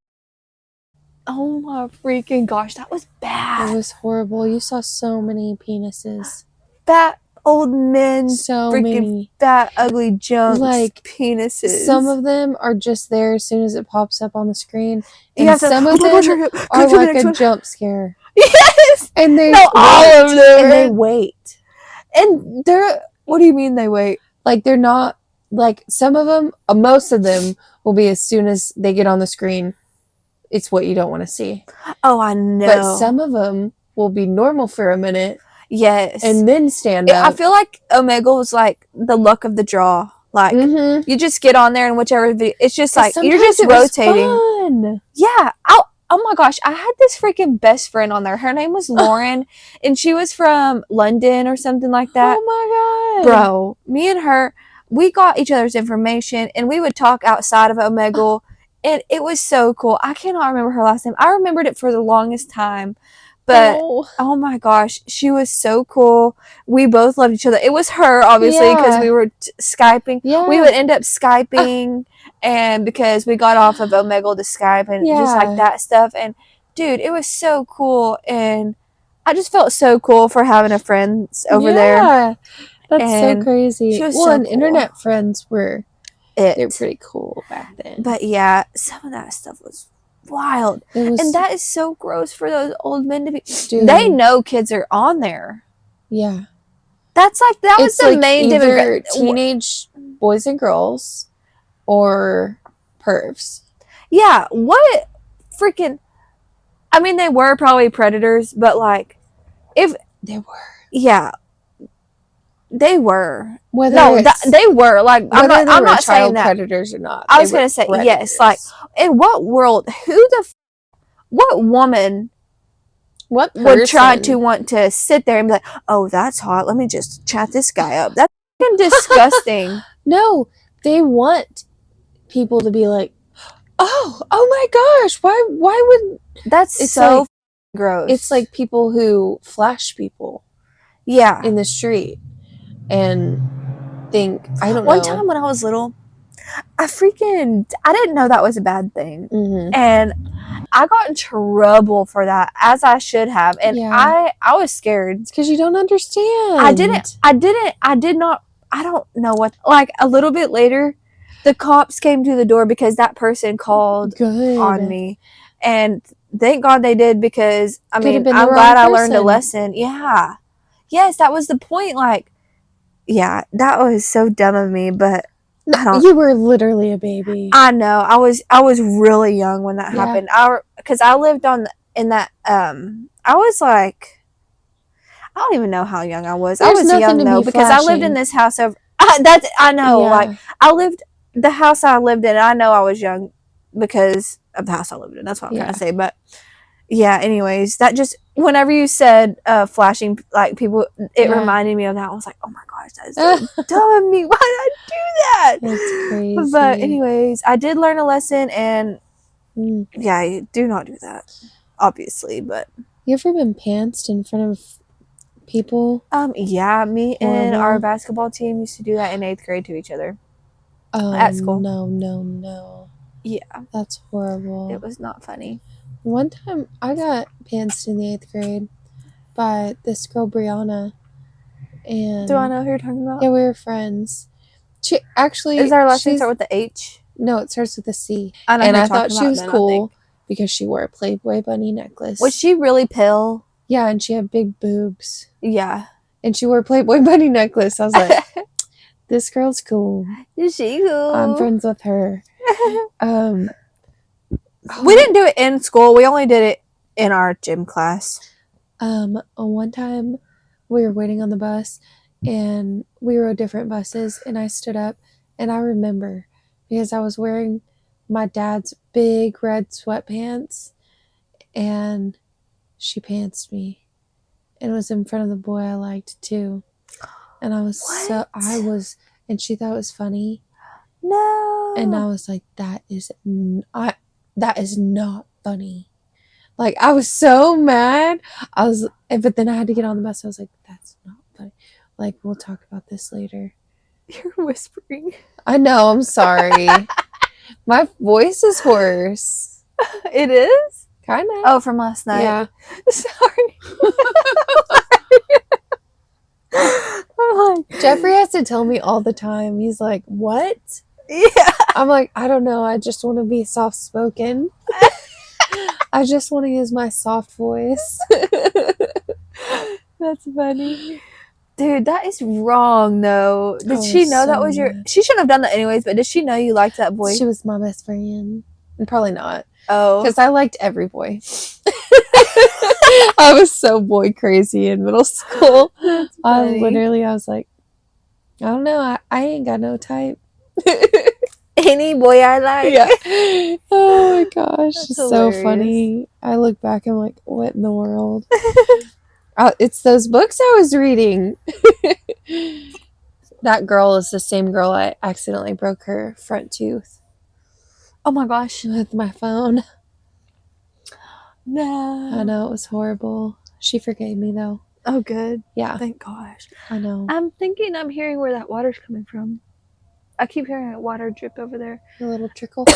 Speaker 1: Oh my freaking gosh, that was bad.
Speaker 2: It was horrible. You saw so many penises.
Speaker 1: Fat old men.
Speaker 2: So
Speaker 1: freaking
Speaker 2: many.
Speaker 1: Fat, ugly junks.
Speaker 2: Like,
Speaker 1: penises.
Speaker 2: Some of them are just there as soon as it pops up on the screen. And some of them are like a jump scare.
Speaker 1: Yes!
Speaker 2: And they
Speaker 1: all of them.
Speaker 2: And they wait.
Speaker 1: And what do you mean they wait?
Speaker 2: Like, they're not, like, some of them, most of them will be as soon as they get on the screen, it's what you don't want to see.
Speaker 1: Oh, I know.
Speaker 2: But some of them will be normal for a minute.
Speaker 1: Yes.
Speaker 2: And then stand up.
Speaker 1: I feel like Omegle was like the luck of the draw. Like, you just get on there and whichever video, it's just like, you're just rotating.
Speaker 2: Fun.
Speaker 1: Yeah. Oh my gosh, I had this freaking best friend on there. Her name was Lauren, and she was from London or something like that.
Speaker 2: Oh my God.
Speaker 1: Bro, me and her, we got each other's information, and we would talk outside of Omegle, and it was so cool. I cannot remember her last name. I remembered it for the longest time. But, oh my gosh, she was so cool. We both loved each other. It was her, obviously, because we were Skyping. Yeah. We would end up Skyping, and because we got off of Omegle to Skype and just like that stuff. And, dude, it was so cool. And I just felt so cool for having a friend over there.
Speaker 2: Yeah, that's so crazy.
Speaker 1: She was so
Speaker 2: and
Speaker 1: cool.
Speaker 2: Internet friends were, they're pretty cool back then.
Speaker 1: But, yeah, some of that stuff was wild. And that is so gross for those old men to be. Dude. They know kids are on there.
Speaker 2: Yeah.
Speaker 1: That's like, that was the main
Speaker 2: demographic. Teenage boys and girls or pervs.
Speaker 1: Yeah. What freaking, I mean, they were probably predators, but like, if
Speaker 2: they were.
Speaker 1: Yeah. They were.
Speaker 2: Whether
Speaker 1: They were. Like, I'm not saying
Speaker 2: child
Speaker 1: that.
Speaker 2: predators or not.
Speaker 1: I was going to say, yes. Like, in what world, what woman
Speaker 2: what
Speaker 1: would try
Speaker 2: person
Speaker 1: to want to sit there and be like, oh, that's hot. Let me just chat this guy up. That's fucking disgusting.
Speaker 2: No, they want people to be like, oh my gosh, why would
Speaker 1: That's
Speaker 2: it's
Speaker 1: so
Speaker 2: like,
Speaker 1: gross.
Speaker 2: it's like people who flash people
Speaker 1: yeah,
Speaker 2: in the street and think, I don't know.
Speaker 1: One time when I was little, I didn't know that was a bad thing.
Speaker 2: Mm-hmm.
Speaker 1: And I got in trouble for that, as I should have. And
Speaker 2: Yeah.
Speaker 1: I was scared.
Speaker 2: It's because you don't understand.
Speaker 1: I did not, I don't know what, like a little bit later, the cops came to the door because that person called on me. And thank God they did, because, I mean, I'm glad I learned a lesson. Yeah. Yes, that was the point. Like, yeah, that was so dumb of me, but
Speaker 2: you were literally a baby.
Speaker 1: I know. I was really young when that happened. Because I lived in that, I was like, I don't even know how young I was. I was young though, because I lived in this house of, I know, like, the house I lived in, I know I was young because of the house I lived in. That's what I'm trying to say. But yeah, anyways, that just, whenever you said flashing, like, people, it reminded me of that. I was like, oh my gosh, that is so dumb of me. Why did I do that?
Speaker 2: That's crazy.
Speaker 1: But anyways, I did learn a lesson, and yeah, you do not do that, obviously. But
Speaker 2: you ever been pantsed in front of people?
Speaker 1: Yeah, me and our basketball team used to do that in 8th grade to each other at school.
Speaker 2: No.
Speaker 1: Yeah,
Speaker 2: that's horrible.
Speaker 1: It was not funny.
Speaker 2: One time I got pantsed in the 8th grade by this girl Brianna. And
Speaker 1: do I know who you're talking about?
Speaker 2: Yeah, we were friends. She actually,
Speaker 1: is our last name start with the H?
Speaker 2: No, it starts with a C.
Speaker 1: I know.
Speaker 2: And I thought she was cool because she wore a Playboy bunny necklace.
Speaker 1: Was she really pale?
Speaker 2: Yeah, and she had big boobs.
Speaker 1: Yeah.
Speaker 2: And she wore a Playboy bunny necklace. I was like, this girl's cool.
Speaker 1: Is she cool?
Speaker 2: I'm friends with her.
Speaker 1: We didn't do it in school. We only did it in our gym class.
Speaker 2: One time we were waiting on the bus and we rode different buses, and I stood up, and I remember because I was wearing my dad's big red sweatpants, and she pantsed me, and it was in front of the boy I liked too. And I was and she thought it was funny.
Speaker 1: No.
Speaker 2: And I was like, that is not funny. Like, I was so mad. But then I had to get on the bus. I was like, that's not funny. Like, we'll talk about this later.
Speaker 1: You're whispering.
Speaker 2: I know, I'm sorry. My voice is hoarse.
Speaker 1: It is?
Speaker 2: Kind of.
Speaker 1: Oh, from last night.
Speaker 2: Yeah.
Speaker 1: Sorry.
Speaker 2: Jeffrey has to tell me all the time. He's like, what?
Speaker 1: Yeah.
Speaker 2: I'm like, I don't know. I just want to be soft-spoken. I just want to use my soft voice.
Speaker 1: That's funny. Dude, that is wrong, though. Did she know that was
Speaker 2: mad.
Speaker 1: She shouldn't have done that anyways, but did she know you liked that boy?
Speaker 2: She was my best friend. And probably not.
Speaker 1: Oh.
Speaker 2: Because I liked every boy. I was so boy crazy in middle school. I was like, I don't know. I ain't got no type.
Speaker 1: Any boy I like.
Speaker 2: Yeah. Oh my gosh. It's
Speaker 1: hilarious.
Speaker 2: So funny. I look back and I'm like, what in the world? It's those books I was reading. That girl is the same girl I accidentally broke her front tooth.
Speaker 1: Oh my gosh.
Speaker 2: With my phone.
Speaker 1: No.
Speaker 2: I know, it was horrible. She forgave me though.
Speaker 1: Oh, good.
Speaker 2: Yeah.
Speaker 1: Thank gosh.
Speaker 2: I know.
Speaker 1: I'm hearing where that water's coming from. I keep hearing a water drip over there.
Speaker 2: A little trickle.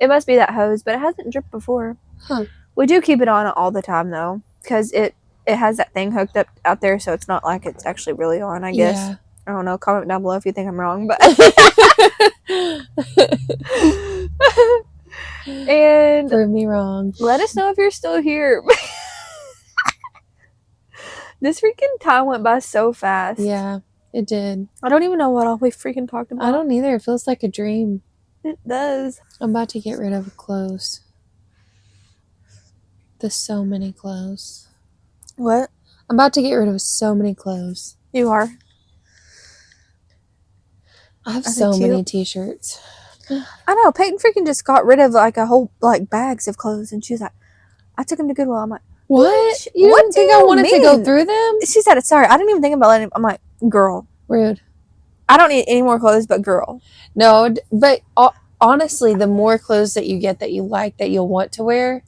Speaker 1: It must be that hose, but it hasn't dripped before.
Speaker 2: Huh.
Speaker 1: We do keep it on all the time though, because it has that thing hooked up out there, so it's not like it's actually really on, I guess. Yeah. I don't know. Comment down below if you think I'm wrong, but and
Speaker 2: prove me wrong.
Speaker 1: Let us know if you're still here. This freaking time went by so fast.
Speaker 2: Yeah, it did.
Speaker 1: I don't even know what all we freaking talked about.
Speaker 2: I don't either. It feels like a dream.
Speaker 1: It does.
Speaker 2: I'm about to get rid of clothes. There's so many clothes.
Speaker 1: What?
Speaker 2: I'm about to get rid of so many clothes.
Speaker 1: You are?
Speaker 2: I have
Speaker 1: Are they
Speaker 2: so many
Speaker 1: cute?
Speaker 2: t-shirts.
Speaker 1: I know. Peyton freaking just got rid of like a whole like bags of clothes, and she was like, "I took them to Goodwill." I'm like,
Speaker 2: What? You
Speaker 1: What
Speaker 2: didn't
Speaker 1: do
Speaker 2: think I
Speaker 1: you
Speaker 2: wanted to go
Speaker 1: mean?
Speaker 2: through them?
Speaker 1: She said, "Sorry, I didn't even think about letting." I'm like, "Girl,
Speaker 2: Rude.
Speaker 1: I don't need any more clothes, but girl."
Speaker 2: No, but honestly, the more clothes that you get that you like, that you'll want to wear,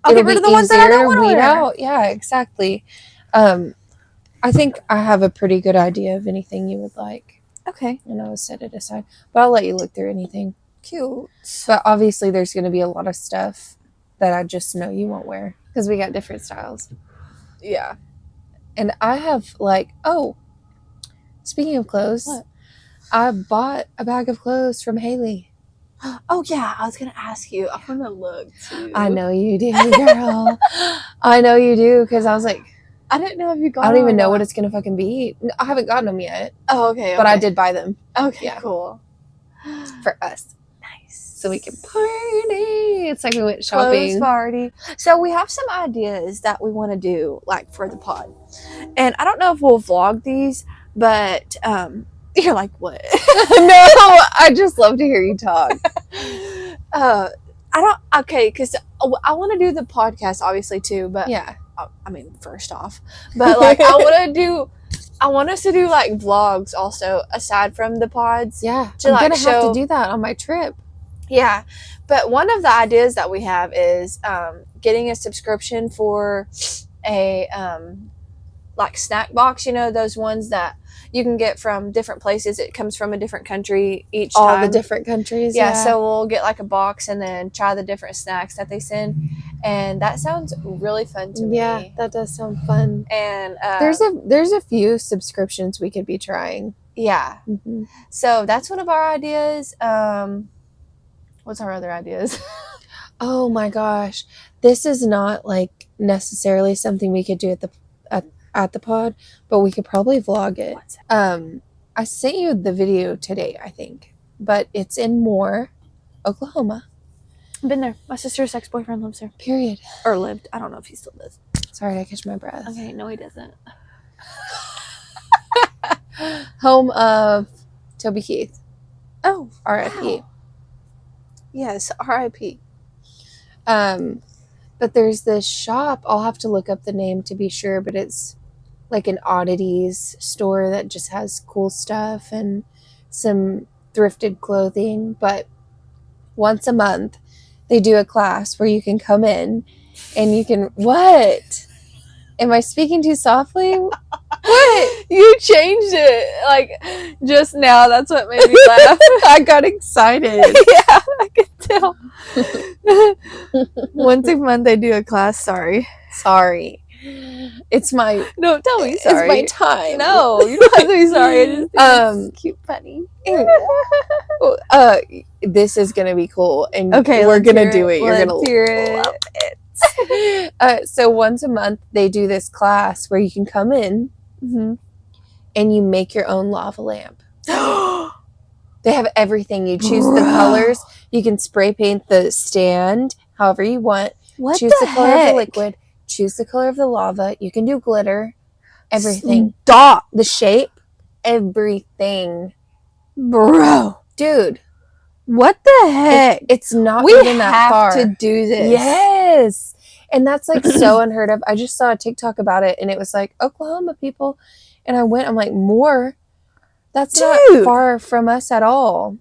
Speaker 1: I'll
Speaker 2: it'll
Speaker 1: get rid
Speaker 2: be
Speaker 1: of the ones that I
Speaker 2: easier
Speaker 1: don't
Speaker 2: to
Speaker 1: want to
Speaker 2: weed
Speaker 1: wear.
Speaker 2: out. Yeah, exactly. I think I have a pretty good idea of anything you would like.
Speaker 1: Okay,
Speaker 2: And I will set it aside. But I'll let you look through anything.
Speaker 1: cute.
Speaker 2: But obviously, there's going to be a lot of stuff that I just know you won't wear because we got different styles.
Speaker 1: Yeah.
Speaker 2: And I have, like, oh, speaking of clothes,
Speaker 1: What?
Speaker 2: I bought a bag of clothes from Haley.
Speaker 1: Oh yeah, I was gonna ask you. I want to look too.
Speaker 2: I know you do, girl. I know you do because I was like,
Speaker 1: I didn't know if you got.
Speaker 2: I don't even know
Speaker 1: them or
Speaker 2: what
Speaker 1: not.
Speaker 2: it's going to fucking be. I haven't gotten them yet,
Speaker 1: Oh, okay.
Speaker 2: but I did buy them
Speaker 1: Okay,
Speaker 2: yeah.
Speaker 1: cool.
Speaker 2: for us.
Speaker 1: Nice.
Speaker 2: So we can party. It's like we went
Speaker 1: Clothes
Speaker 2: shopping.
Speaker 1: party. So we have some ideas that we want to do, like for the pod, and I don't know if we'll vlog these, but you're like, what?
Speaker 2: No, I just love to hear you talk.
Speaker 1: I don't. Okay, because I want to do the podcast, obviously too, but
Speaker 2: Yeah.
Speaker 1: I mean, first off, but like I want us to do like vlogs also aside from the pods.
Speaker 2: Yeah.
Speaker 1: To,
Speaker 2: I'm
Speaker 1: like,
Speaker 2: going to have
Speaker 1: show-
Speaker 2: to do that on my trip.
Speaker 1: Yeah, but one of the ideas that we have is getting a subscription for a like snack box. You know, those ones that you can get from different places. It comes from a different country each
Speaker 2: All
Speaker 1: time.
Speaker 2: the different countries.
Speaker 1: Yeah, so we'll get like a box and then try the different snacks that they send, and that sounds really fun to me.
Speaker 2: Yeah, that does sound fun.
Speaker 1: And
Speaker 2: There's a few subscriptions we could be trying.
Speaker 1: yeah,
Speaker 2: Mm-hmm.
Speaker 1: so that's one of our ideas. What's our other ideas?
Speaker 2: Oh my gosh, this is not like necessarily something we could do at the pod, but we could probably vlog it. I sent you the video today, I think, but it's in Moore, Oklahoma.
Speaker 1: Been there. My sister's ex-boyfriend lives there.
Speaker 2: Period.
Speaker 1: Or lived. I don't know if he still does.
Speaker 2: Sorry, I catch my breath.
Speaker 1: Okay, no, he doesn't.
Speaker 2: Home of Toby Keith.
Speaker 1: Oh,
Speaker 2: R.I.P.
Speaker 1: wow. Yes, R.I.P.
Speaker 2: But there's this shop. I'll have to look up the name to be sure, but it's like an oddities store that just has cool stuff and some thrifted clothing. But once a month, they do a class where you can come in and you can. What? Am I speaking too softly? What?
Speaker 1: You changed it like just now. That's what made me laugh.
Speaker 2: I got excited.
Speaker 1: Yeah, I could tell. Once a month they do a class. Sorry.
Speaker 2: Sorry. It's my.
Speaker 1: No, tell me sorry.
Speaker 2: It's my time.
Speaker 1: No, you don't have to be sorry. I just think it's cute, funny.
Speaker 2: This is gonna be cool, and
Speaker 1: Okay,
Speaker 2: we're
Speaker 1: let's
Speaker 2: gonna
Speaker 1: hear
Speaker 2: do it. You're
Speaker 1: Let's
Speaker 2: gonna
Speaker 1: hear
Speaker 2: love
Speaker 1: it.
Speaker 2: So once a month they do this class where you can come in
Speaker 1: Mm-hmm.
Speaker 2: and you make your own lava lamp.
Speaker 1: What
Speaker 2: They have everything. You choose the colors. You can spray paint the stand however you want. Choose the color of the liquid. Choose the color of the lava. You can do glitter. Everything.
Speaker 1: Stop,
Speaker 2: The shape. Everything.
Speaker 1: bro.
Speaker 2: Dude.
Speaker 1: What the heck?
Speaker 2: It's not
Speaker 1: We
Speaker 2: even that
Speaker 1: have
Speaker 2: far.
Speaker 1: to do this.
Speaker 2: Yes. And that's like so unheard of. I just saw a TikTok about it and it was like Oklahoma people. And I'm like, Moore? That's not far from us at all.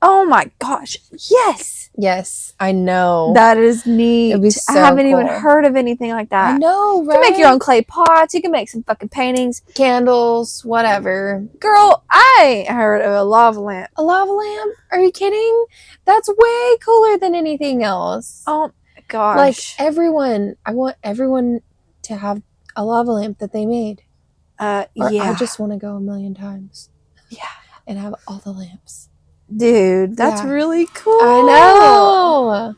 Speaker 1: Oh my gosh. Yes.
Speaker 2: Yes, I know.
Speaker 1: That is neat.
Speaker 2: It'd be so
Speaker 1: I haven't even
Speaker 2: cool.
Speaker 1: heard of anything like that.
Speaker 2: I know, right?
Speaker 1: You can make your own clay pots. You can make some fucking paintings.
Speaker 2: Candles, whatever.
Speaker 1: Girl, I ain't heard of a lava lamp.
Speaker 2: A lava lamp? Are you kidding? That's way cooler than anything else.
Speaker 1: Oh my gosh.
Speaker 2: Like I want everyone to have a lava lamp that they made. Or
Speaker 1: yeah.
Speaker 2: I just want to go 1,000,000 times.
Speaker 1: Yeah.
Speaker 2: And have all the lamps.
Speaker 1: Dude, that's really cool.
Speaker 2: I know.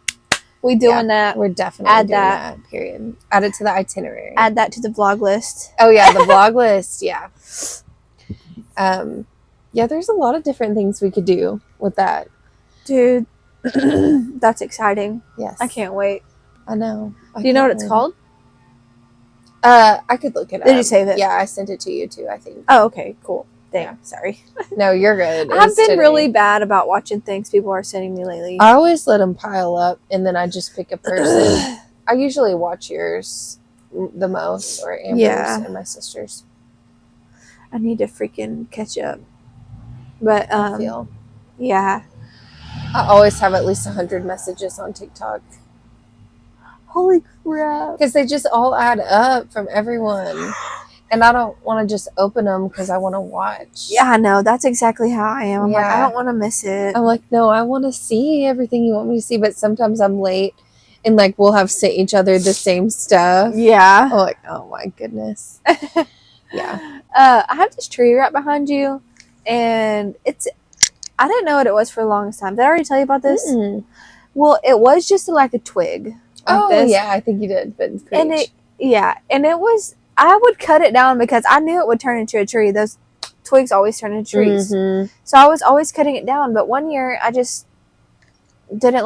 Speaker 1: We doing that.
Speaker 2: We're definitely
Speaker 1: Add
Speaker 2: doing
Speaker 1: that.
Speaker 2: Period. Add it to the itinerary.
Speaker 1: Add that to the vlog list.
Speaker 2: Oh yeah, the vlog list. Yeah. Yeah, there's a lot of different things we could do with that.
Speaker 1: Dude, that's exciting.
Speaker 2: Yes.
Speaker 1: I can't wait.
Speaker 2: I know.
Speaker 1: Do you know what it's called?
Speaker 2: I could look it up.
Speaker 1: Did you save it?
Speaker 2: Yeah, I sent it to you too, I think.
Speaker 1: Oh, okay, cool. thing.
Speaker 2: Yeah.
Speaker 1: Sorry.
Speaker 2: No, you're good.
Speaker 1: I've been
Speaker 2: today.
Speaker 1: really bad about watching things people are sending me lately.
Speaker 2: I always let them pile up, and then I just pick a person. I usually watch yours the most, or Amber's and my sister's.
Speaker 1: I need to freaking catch up. But
Speaker 2: I feel.
Speaker 1: yeah.
Speaker 2: I always have at least 100 messages on TikTok.
Speaker 1: Holy crap.
Speaker 2: Because they just all add up from everyone. And I don't want to just open them because I want to watch.
Speaker 1: Yeah, I know. That's exactly how I am. I'm like, I don't want to miss it.
Speaker 2: I'm like, no, I want to see everything you want me to see. But sometimes I'm late and like we'll have sent each other the same stuff.
Speaker 1: Yeah.
Speaker 2: I'm like, oh my goodness. Yeah.
Speaker 1: I have this tree right behind you. And I didn't know what it was for the longest time. Did I already tell you about this?
Speaker 2: Mm-mm.
Speaker 1: Well, it was just like a twig. Like this.
Speaker 2: Yeah, I think you did. But
Speaker 1: and it was, I would cut it down because I knew it would turn into a tree. Those twigs always turn into trees.
Speaker 2: Mm-hmm.
Speaker 1: So I was always cutting it down. But one year I just didn't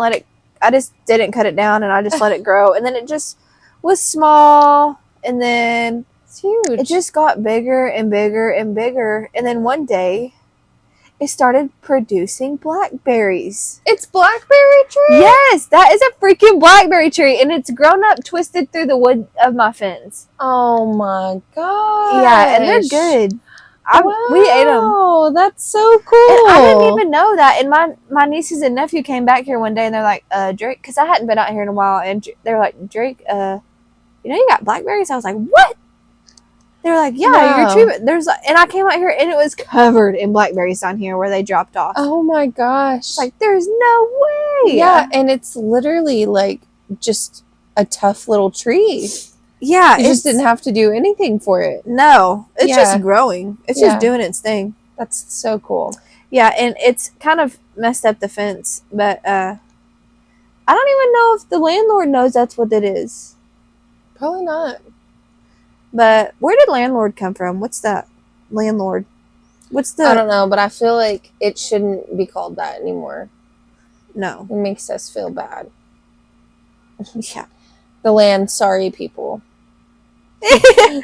Speaker 1: cut it down, and I just let it grow. And then it just was small. And then
Speaker 2: it's huge.
Speaker 1: It just got bigger and bigger and bigger. And then one day it started producing blackberries.
Speaker 2: It's blackberry tree?
Speaker 1: Yes, that is a freaking blackberry tree, and it's grown up twisted through the wood of my fence.
Speaker 2: Oh my god!
Speaker 1: Yeah, and they're good. We ate them.
Speaker 2: Oh, that's so cool.
Speaker 1: And I didn't even know that. And my nieces and nephew came back here one day, and they're like, Drake, because I hadn't been out here in a while, and they were like, Drake, you got blackberries? I was like, what? They were like, yeah, your tree. And I came out here, and it was covered in blackberries down here where they dropped off.
Speaker 2: Oh my gosh!
Speaker 1: It's like, there's no way.
Speaker 2: Yeah, and it's literally like just a tough little tree.
Speaker 1: Yeah,
Speaker 2: you just didn't have to do anything for it.
Speaker 1: No, it's just growing. It's just doing its thing.
Speaker 2: That's so cool.
Speaker 1: Yeah, and it's kind of messed up the fence, but I don't even know if the landlord knows that's what it is.
Speaker 2: Probably not.
Speaker 1: But where did landlord come from? What's that? Landlord.
Speaker 2: I don't know, but I feel like it shouldn't be called that anymore.
Speaker 1: No.
Speaker 2: It makes us feel bad.
Speaker 1: Yeah.
Speaker 2: The sorry people. They're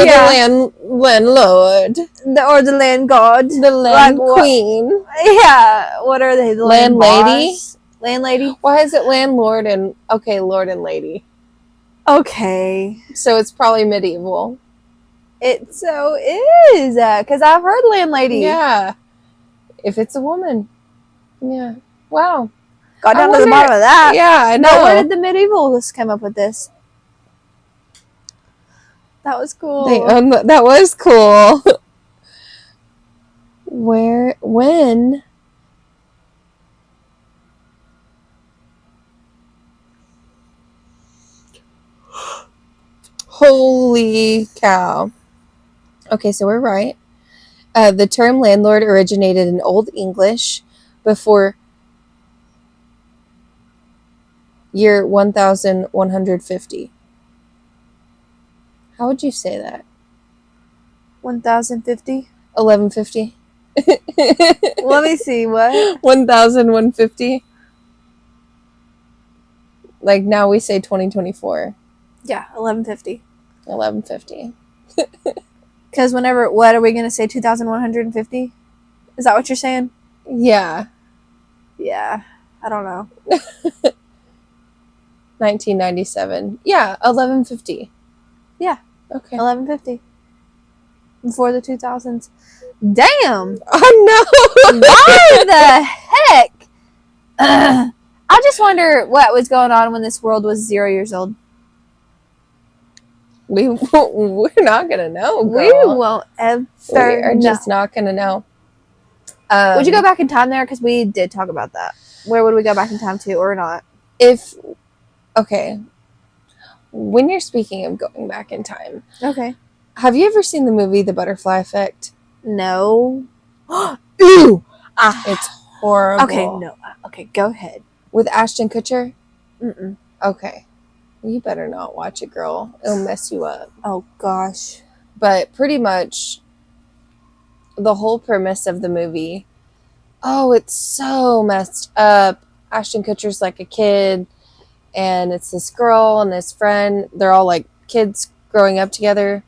Speaker 2: the landlord.
Speaker 1: Or the land god.
Speaker 2: The land queen.
Speaker 1: Yeah. What are they? The
Speaker 2: landlady?
Speaker 1: Landlady?
Speaker 2: Why is it landlord and... Okay, lord and lady.
Speaker 1: Okay.
Speaker 2: So it's probably medieval.
Speaker 1: It so is. Because I've heard landlady.
Speaker 2: Yeah. If it's a woman. Yeah. Wow.
Speaker 1: Got down to the bottom of that.
Speaker 2: Yeah, I know.
Speaker 1: But where did the medievalists come up with this? That was cool.
Speaker 2: That was cool. When? Holy cow. Okay, so we're right. The term landlord originated in Old English before year 1150. How would you say that?
Speaker 1: 1050?
Speaker 2: 1150?
Speaker 1: Let me see, what?
Speaker 2: 1150? Like now we say 2024.
Speaker 1: Yeah, 1150.
Speaker 2: 1150.
Speaker 1: Because what are we going to say, 2150? Is that what you're saying?
Speaker 2: Yeah.
Speaker 1: Yeah, I don't know.
Speaker 2: 1997. Yeah, 1150.
Speaker 1: Yeah.
Speaker 2: Okay.
Speaker 1: 1150. Before the 2000s. Damn!
Speaker 2: Oh no!
Speaker 1: Why the heck? I just wonder what was going on when this world was 0 years old.
Speaker 2: We're not gonna know, girl.
Speaker 1: We won't ever.
Speaker 2: We are just not gonna know.
Speaker 1: Would you go back in time there? Because we did talk about that. Where would we go back in time to, or not?
Speaker 2: Okay. When you're speaking of going back in time,
Speaker 1: okay.
Speaker 2: Have you ever seen the movie The Butterfly Effect?
Speaker 1: No.
Speaker 2: Ew! It's horrible.
Speaker 1: Okay, no. Okay, go ahead.
Speaker 2: With Ashton Kutcher?
Speaker 1: Mm-mm.
Speaker 2: Okay. You better not watch it, girl. It'll mess you up.
Speaker 1: Oh, gosh.
Speaker 2: But pretty much the whole premise of the movie, it's so messed up. Ashton Kutcher's like a kid, and it's this girl and this friend. They're all like kids growing up together,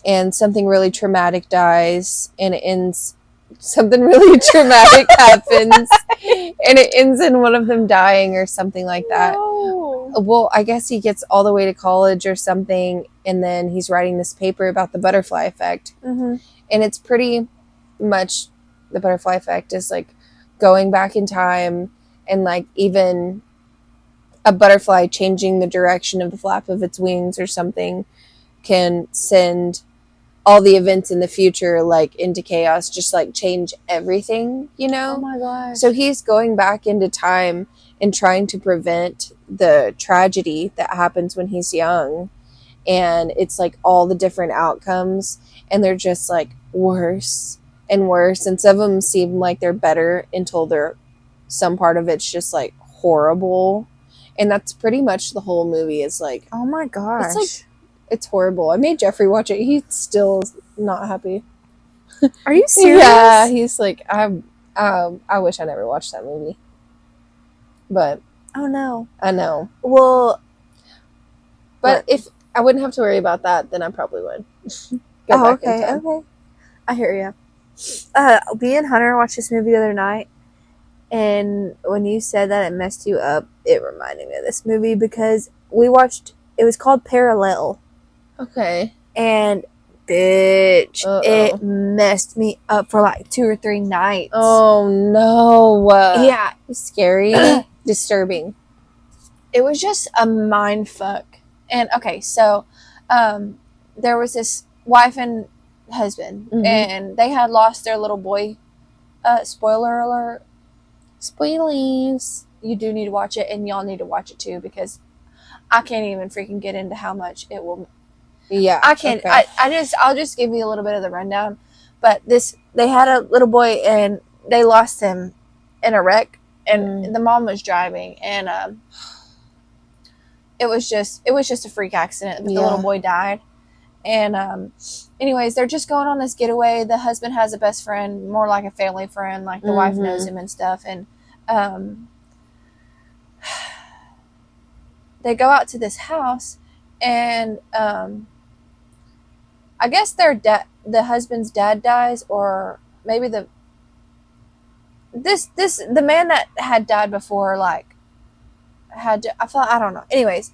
Speaker 2: and something really traumatic dies, and it ends. Something really traumatic happens, and it ends in one of them dying or something like that.
Speaker 1: No.
Speaker 2: Well, I guess he gets all the way to college or something, and then he's writing this paper about the butterfly effect.
Speaker 1: Mm-hmm.
Speaker 2: And it's pretty much the butterfly effect is like going back in time, and like even a butterfly changing the direction of the flap of its wings or something can send all the events in the future like into chaos, just like change everything, you know?
Speaker 1: Oh my gosh.
Speaker 2: So he's going back into time and trying to prevent the tragedy that happens when he's young. And it's like all the different outcomes, and they're just like worse and worse. And some of them seem like they're better until they're some part of it's just like horrible. And that's pretty much the whole movie is like,
Speaker 1: oh my gosh.
Speaker 2: it's like, it's horrible. I made Jeffrey watch it. He still is not happy.
Speaker 1: Are you serious?
Speaker 2: Yeah, he's like, I wish I never watched that movie. But
Speaker 1: oh no.
Speaker 2: I know.
Speaker 1: Well,
Speaker 2: But if I wouldn't have to worry about that, then I probably would.
Speaker 1: Oh, okay, okay. I hear you. Me and Hunter watched this movie the other night, and when you said that it messed you up, it reminded me of this movie because we watched. It was called Parallel.
Speaker 2: Okay.
Speaker 1: And bitch,
Speaker 2: Uh-oh.
Speaker 1: it messed me up for like 2 or 3 nights.
Speaker 2: Oh no.
Speaker 1: Yeah,
Speaker 2: scary, disturbing.
Speaker 1: it was just a mind fuck. And okay, so there was this wife and husband,
Speaker 2: Mhm.
Speaker 1: and they had lost their little boy. Spoiler alert.
Speaker 2: Spoilies.
Speaker 1: You do need to watch it, and y'all need to watch it too, because I can't even freaking get into how much it will.
Speaker 2: Yeah.
Speaker 1: I can't.
Speaker 2: Okay.
Speaker 1: I'll just give you a little bit of the rundown. But they had a little boy, and they lost him in a wreck, and the mom was driving, and it was just a freak accident, but the little boy died. And anyways, they're just going on this getaway. The husband has a best friend, more like a family friend, like the wife knows him and stuff. And they go out to this house, and I guess the husband's dad dies, or maybe the man that had died before, like, I don't know. Anyways,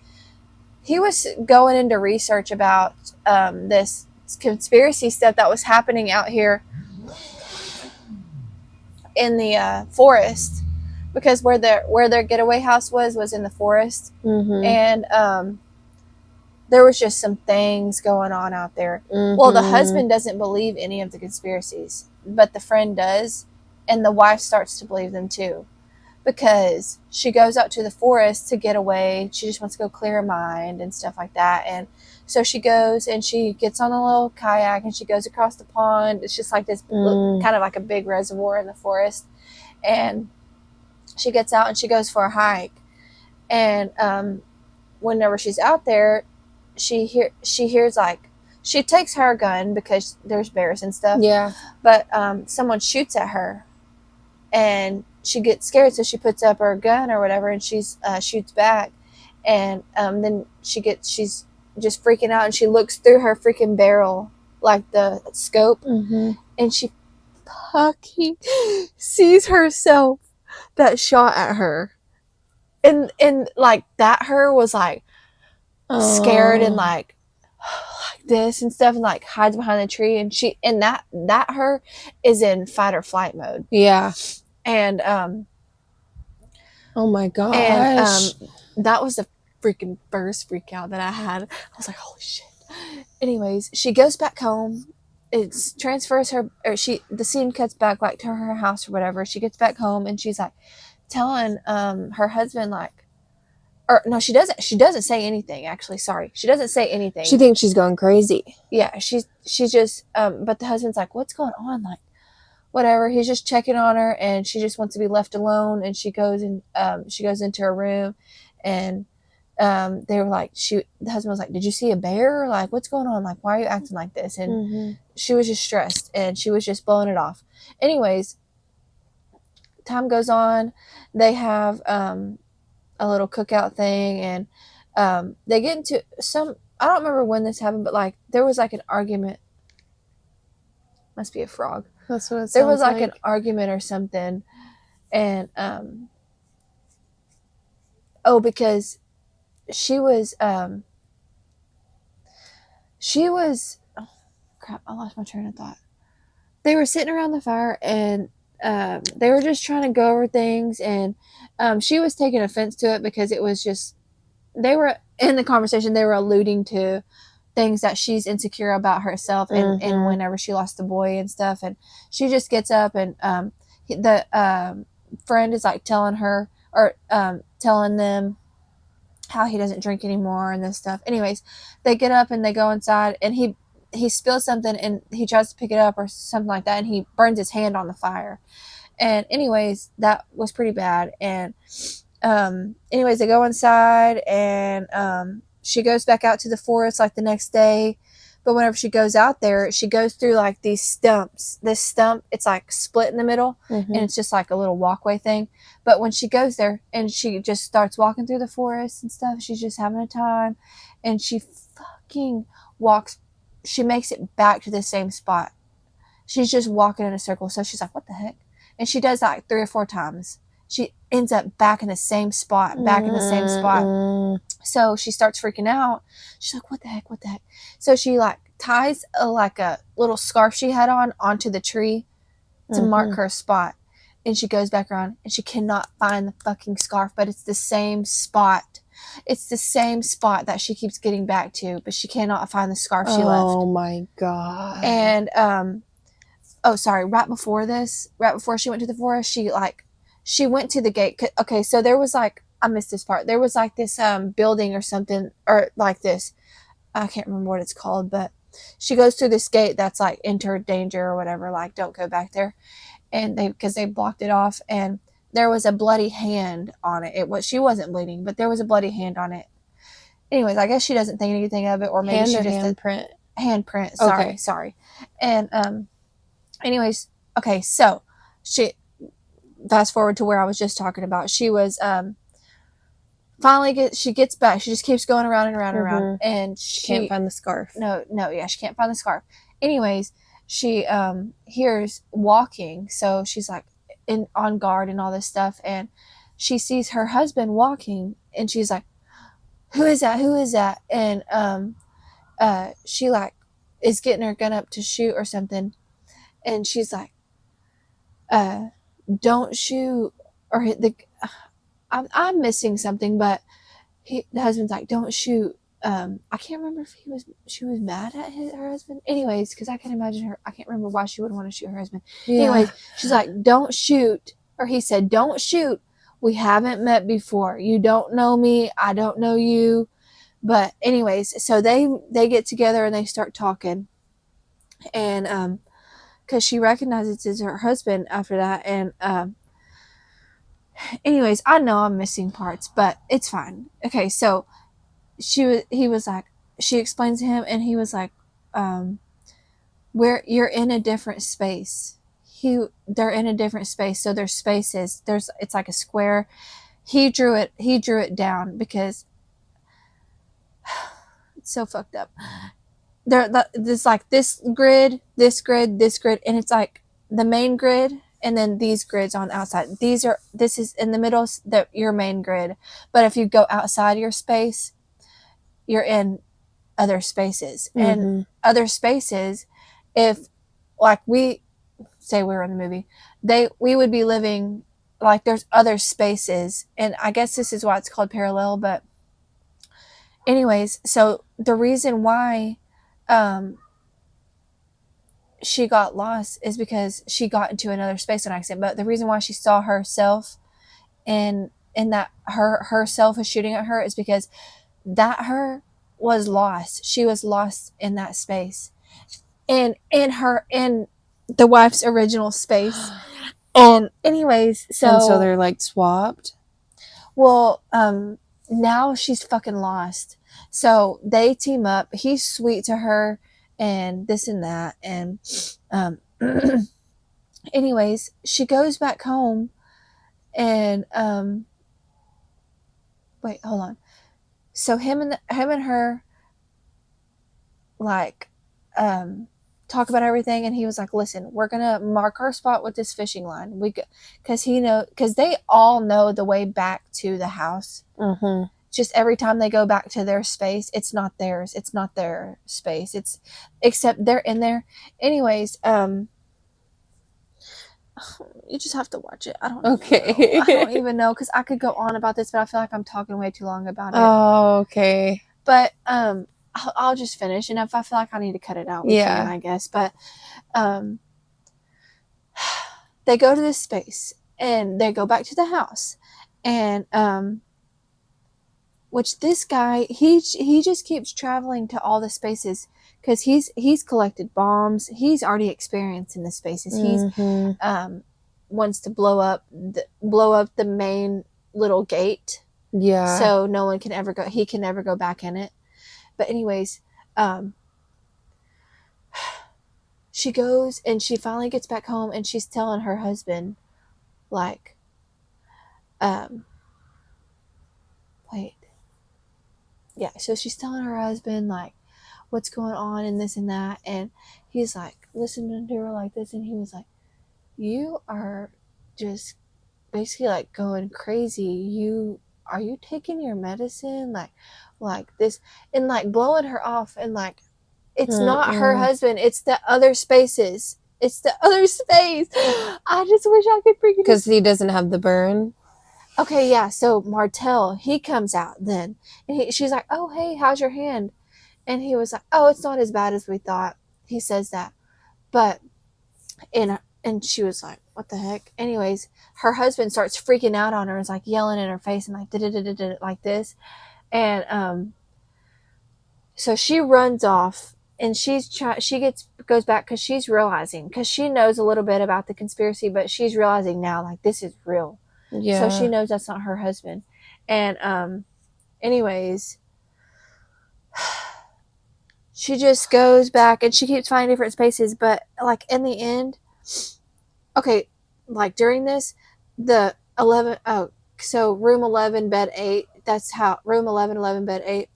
Speaker 1: he was going into research about this conspiracy stuff that was happening out here in the forest, because where their getaway house was in the forest.
Speaker 2: Mm-hmm.
Speaker 1: And there was just some things going on out there. Mm-hmm. Well, the husband doesn't believe any of the conspiracies, but the friend does, and the wife starts to believe them too, because she goes out to the forest to get away. She just wants to go clear her mind and stuff like that. And so she goes and she gets on a little kayak, and she goes across the pond. It's just like this kind of like a big reservoir in the forest. And she gets out and she goes for a hike. And whenever she's out there, she hears, like, she takes her gun because there's bears and stuff.
Speaker 2: Yeah.
Speaker 1: But someone shoots at her, and she gets scared, so she puts up her gun or whatever, and she's shoots back. And then she's just freaking out, and she looks through her freaking barrel, like the scope, and she fucking sees herself that shot at her. And like that her was like scared and like this and stuff, and like hides behind the tree, and that her is in fight or flight mode.
Speaker 2: Yeah.
Speaker 1: And
Speaker 2: oh my gosh.
Speaker 1: And that was the freaking first freak out that I had. I was like, holy shit. Anyways, she goes back home. It transfers her, or the scene cuts back like to her house or whatever. She gets back home, and she's like telling her husband, like, or no, she doesn't say anything, actually. Sorry. She doesn't say anything.
Speaker 2: She thinks she's going crazy.
Speaker 1: Yeah, she's just but the husband's like, what's going on? Like, whatever. He's just checking on her, and she just wants to be left alone. And she goes into her room, and they were like, the husband was like, did you see a bear? Like, what's going on? Like, why are you acting like this? And she was just stressed, and she was just blowing it off. Anyways, time goes on. They have a little cookout thing, and they get into I don't remember when this happened, but like there was like an argument. Must be a frog.
Speaker 2: That's what it sounds
Speaker 1: There was like an argument or something, and because she was oh crap, I lost my train of thought. They were sitting around the fire and they were just trying to go over things, and she was taking offense to it because it was just, they were in the conversation, they were alluding to things that she's insecure about herself, and whenever she lost the boy and stuff, and she just gets up, and the friend is like telling her, or telling them how he doesn't drink anymore and this stuff. Anyways, they get up and they go inside, and he spills something, and he tries to pick it up or something like that, and he burns his hand on the fire. And anyways, that was pretty bad. And anyways, they go inside, and she goes back out to the forest like the next day. But whenever she goes out there, she goes through like these stumps. This stump, it's like split in the middle, and it's just like a little walkway thing. But when she goes there and she just starts walking through the forest and stuff, she's just having a time, and she fucking walks, she makes it back to the same spot. She's just walking in a circle. So she's like, what the heck? And she does that like 3 or 4 times. She ends up back in the same spot, So she starts freaking out. She's like, what the heck? What the heck? So she like ties a little scarf she had on onto the tree to mark her spot. And she goes back around, and she cannot find the fucking scarf, but it's the same spot. It's the same spot that she keeps getting back to, but she cannot find the scarf she left.
Speaker 2: Oh my God.
Speaker 1: And, right before she went to the forest, she went to the gate. Okay, so there was like, I missed this part. There was like this building or something, or like this, I can't remember what it's called, but she goes through this gate that's like enter danger or whatever, like don't go back there. And because they blocked it off, and there was a bloody hand on it. She wasn't bleeding, but there was a bloody hand on it. Anyways, I guess she doesn't think anything of it, or maybe she just handprint. Sorry. And anyways, okay, so she, fast forward to where I was just talking about. She was finally she gets back. She just keeps going around and around and around, and she
Speaker 2: can't find the scarf.
Speaker 1: Yeah, she can't find the scarf. Anyways, she hears walking, so she's like on guard and all this stuff, and she sees her husband walking, and she's like, who is that? And she like is getting her gun up to shoot or something, and she's like, don't shoot, or I'm missing something, but the husband's like, don't shoot. I can't remember if she was mad at her husband. Anyways, because I can imagine her, I can't remember why she would want to shoot her husband. Yeah. Anyways, she's like, don't shoot. Or he said, don't shoot. We haven't met before. You don't know me. I don't know you. But anyways, so they get together and they start talking. And because she recognizes it's her husband after that. And anyways, I know I'm missing parts, but it's fine. Okay, so he was like, she explains to him, and he was like, where you're in a different space. They're in a different space, so there's spaces. It's like a square. He drew it down because it's so fucked up. There's like this grid, this grid, this grid, and it's like the main grid, and then these grids on the outside. This is in the middle, your main grid. But if you go outside your space, you're in other spaces. And other spaces, if like we say we were in the movie, we would be living like there's other spaces, and I guess this is why it's called parallel. But anyways, so the reason why she got lost is because she got into another space on accident. But the reason why she saw herself in that herself was shooting at her is because that her was lost. She was lost in that space, and in the wife's original space. And anyways, so
Speaker 2: they're like swapped.
Speaker 1: Well, now she's fucking lost. So they team up. He's sweet to her and this and that. And anyways, she goes back home and wait, hold on. So him and her like, talk about everything. And he was like, listen, we're going to mark our spot with this fishing line. Because they all know the way back to the house.
Speaker 2: Mm-hmm.
Speaker 1: Just every time they go back to their space, it's not theirs. It's not their space. Except they're in there. Anyways, you just have to watch it. I don't even know, because I could go on about this, but I feel like I'm talking way too long about it.
Speaker 2: Oh, okay.
Speaker 1: But I'll just finish, and if I feel like I need to cut it out, we can, I guess. But they go to this space, and they go back to the house, and which this guy, he just keeps traveling to all the spaces, because he's collected bombs. He's already experienced in the spaces.
Speaker 2: Mm-hmm.
Speaker 1: He's wants to blow up the main little gate.
Speaker 2: Yeah.
Speaker 1: So no one can ever go. He can never go back in it. But anyways, she goes, and she finally gets back home, and she's telling her husband, like, wait. Yeah, so she's telling her husband, like, what's going on and this and that. And he's like, listening to her like this. And he was like, you are just basically like going crazy. Are you taking your medicine? Like this, and like blowing her off. And like, it's not her husband. It's the other spaces. It's the other space. I just wish I could freaking.
Speaker 2: Because he doesn't have the burn.
Speaker 1: Okay, yeah. So Martel, he comes out then, and she's like, "Oh, hey, how's your hand?" And he was like, "Oh, it's not as bad as we thought." He says that, but and she was like, "What the heck?" Anyways, her husband starts freaking out on her, and is like yelling in her face and like did like this, and so she runs off, and she goes back, because she's realizing, because she knows a little bit about the conspiracy, but she's realizing now, like, this is real.
Speaker 2: Yeah.
Speaker 1: So she knows that's not her husband. And anyways, she just goes back, and she keeps finding different spaces. But like in the end, okay, like during this, the 11, so room 11, bed 8, that's how, room 11, bed 8,